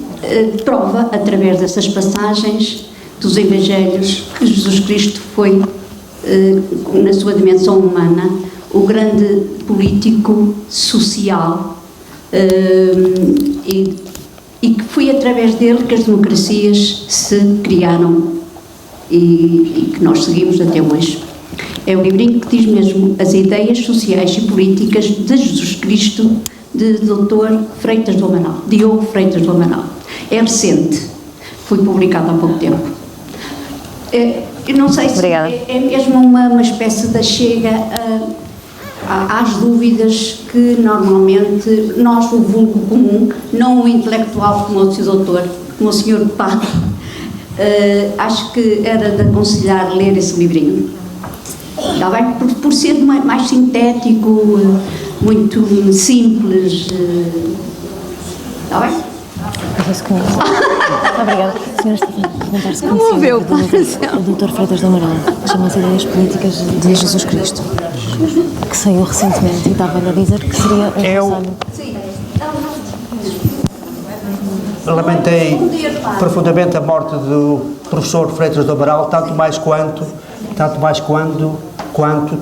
prova, através dessas passagens dos evangelhos, que Jesus Cristo foi, na sua dimensão humana, o grande político social, e que foi através dele que as democracias se criaram e que nós seguimos até hoje. É um livrinho que diz mesmo As Ideias Sociais e Políticas de Jesus Cristo, de Dr. Freitas do Amaral, Diogo Freitas do Amaral. É recente, foi publicado há pouco tempo. Eu não sei se é mesmo uma espécie de chega às dúvidas que normalmente nós, o vulgo comum, não o intelectual como o seu doutor, como o senhor padre, acho que era de aconselhar ler esse livrinho. Está bem? Por ser mais sintético, muito simples. Está bem? Obrigada. Senhora, perguntar se Não ouviu, o Dr. Freitas do Amaral, chama-se Ideias Políticas de Jesus Cristo, que saiu recentemente e estava a dizer que seria Lamentei profundamente a morte do professor Freitas do Amaral, tanto mais quanto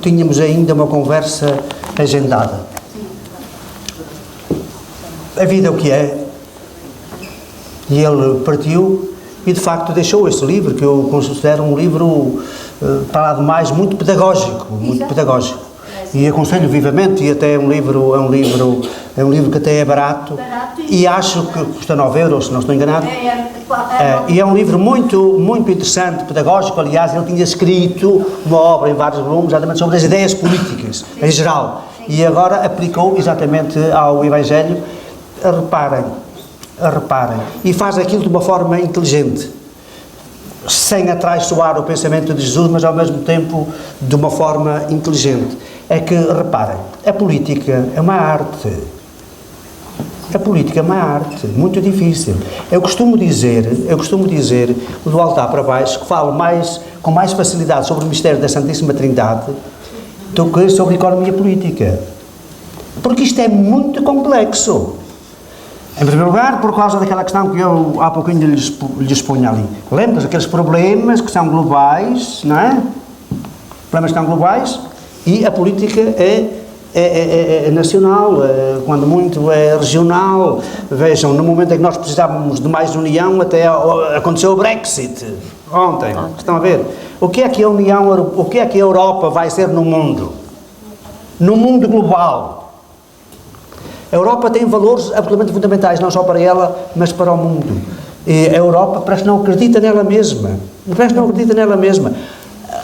tínhamos ainda uma conversa agendada. A vida é o que é, e ele partiu e de facto deixou este livro, que eu considero um livro, para lá de mais, muito pedagógico, e aconselho vivamente, e até é um livro que até é barato, e acho que custa 9 euros, se não estou enganado, e é um livro muito, muito interessante, pedagógico. Aliás, ele tinha escrito uma obra em vários volumes, exatamente sobre as ideias políticas, em geral, e agora aplicou exatamente ao Evangelho. Reparem, e faz aquilo de uma forma inteligente, sem atraiçoar o pensamento de Jesus, mas ao mesmo tempo de uma forma inteligente. É que, reparem, a política é uma arte. A política é uma arte muito difícil. Eu costumo dizer, do altar para baixo, que falo com mais facilidade sobre o mistério da Santíssima Trindade do que sobre a economia política. Porque isto é muito complexo. Em primeiro lugar, por causa daquela questão que eu há pouquinho lhes ponho ali. Lembras aqueles problemas que são globais, não é? Problemas que são globais, e a política é nacional, quando muito é regional. Vejam, no momento em que nós precisávamos de mais união, até aconteceu o Brexit, ontem. Estão a ver? O que é que a Europa vai ser no mundo? No mundo global. A Europa tem valores absolutamente fundamentais, não só para ela, mas para o mundo. E a Europa parece que não acredita nela mesma.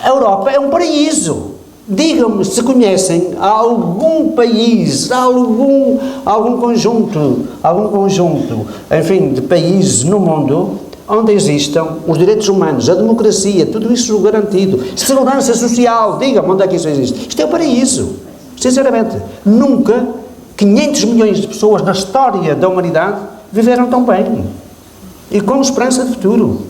A Europa é um paraíso. Digam-me se conhecem algum país, algum conjunto, enfim, de países no mundo onde existam os direitos humanos, a democracia, tudo isso garantido. Segurança social, digam-me onde é que isso existe. Isto é o paraíso. Sinceramente, nunca 500 milhões de pessoas na história da humanidade viveram tão bem e com esperança de futuro,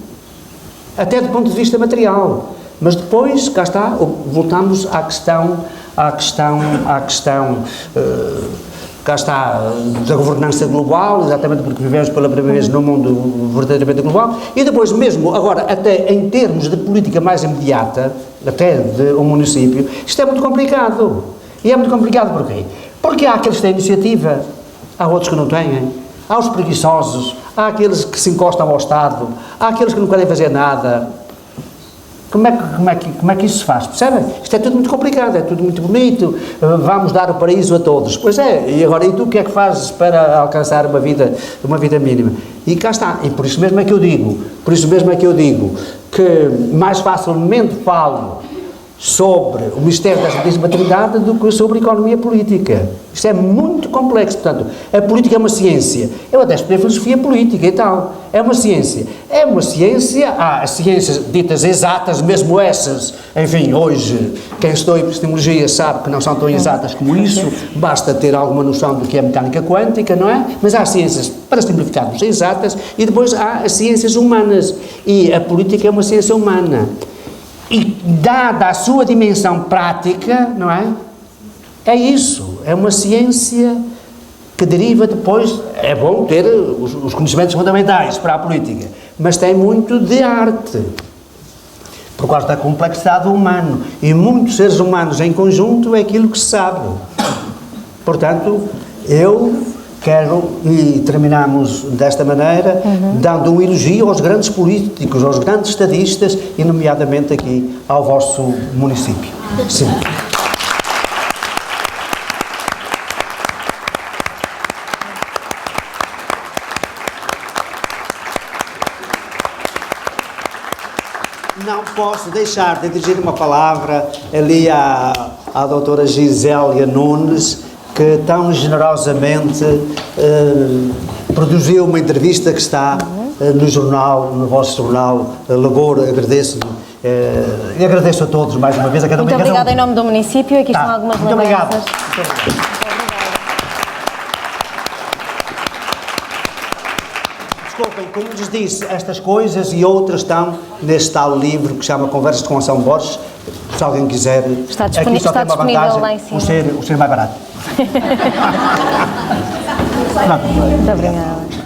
até do ponto de vista material. Mas depois, cá está, voltamos à questão cá está, da governança global, exatamente porque vivemos pela primeira vez num mundo verdadeiramente global, e depois mesmo, agora, até em termos de política mais imediata, até de um município, isto é muito complicado. E é muito complicado porquê? Porque há aqueles que têm iniciativa, há outros que não têm, há os preguiçosos, há aqueles que se encostam ao Estado, há aqueles que não querem fazer nada. Como é que isso se faz? Percebem? Isto é tudo muito complicado, é tudo muito bonito, vamos dar o paraíso a todos. Pois é, e agora e tu o que é que fazes para alcançar uma vida mínima? E cá está, e por isso mesmo é que eu digo que mais facilmente falo sobre o mistério da Santíssima Trindade do que sobre a economia política. Isto é muito complexo, portanto, a política é uma ciência. Eu até estudei filosofia política e tal. É uma ciência, há as ciências ditas exatas, mesmo essas, enfim, hoje, quem estudou epistemologia sabe que não são tão exatas como isso, basta ter alguma noção do que é mecânica quântica, não é? Mas há ciências, para simplificarmos, exatas, e depois há as ciências humanas, e a política é uma ciência humana. E dada a sua dimensão prática, não é? É isso, é uma ciência que deriva depois, é bom ter os conhecimentos fundamentais para a política, mas tem muito de arte, por causa da complexidade do humano, e muitos seres humanos em conjunto é aquilo que se sabe. Portanto, eu quero, e terminamos desta maneira, dando um elogio aos grandes políticos, aos grandes estadistas, e nomeadamente aqui ao vosso município. Sim. Não posso deixar de dirigir uma palavra ali à doutora Gisélia Nunes, que tão generosamente produziu uma entrevista que está no jornal, no vosso jornal Labor. Agradeço-lhe e agradeço a todos mais uma vez. Muito obrigada em nome do município. Aqui estão algumas muito lembranças. Obrigado. Desculpem, como lhes disse, estas coisas e outras estão neste tal livro que se chama Conversas com Anselmo Borges. Se alguém quiser, está disponível lá em cima. O ser mais barato. Muito obrigada.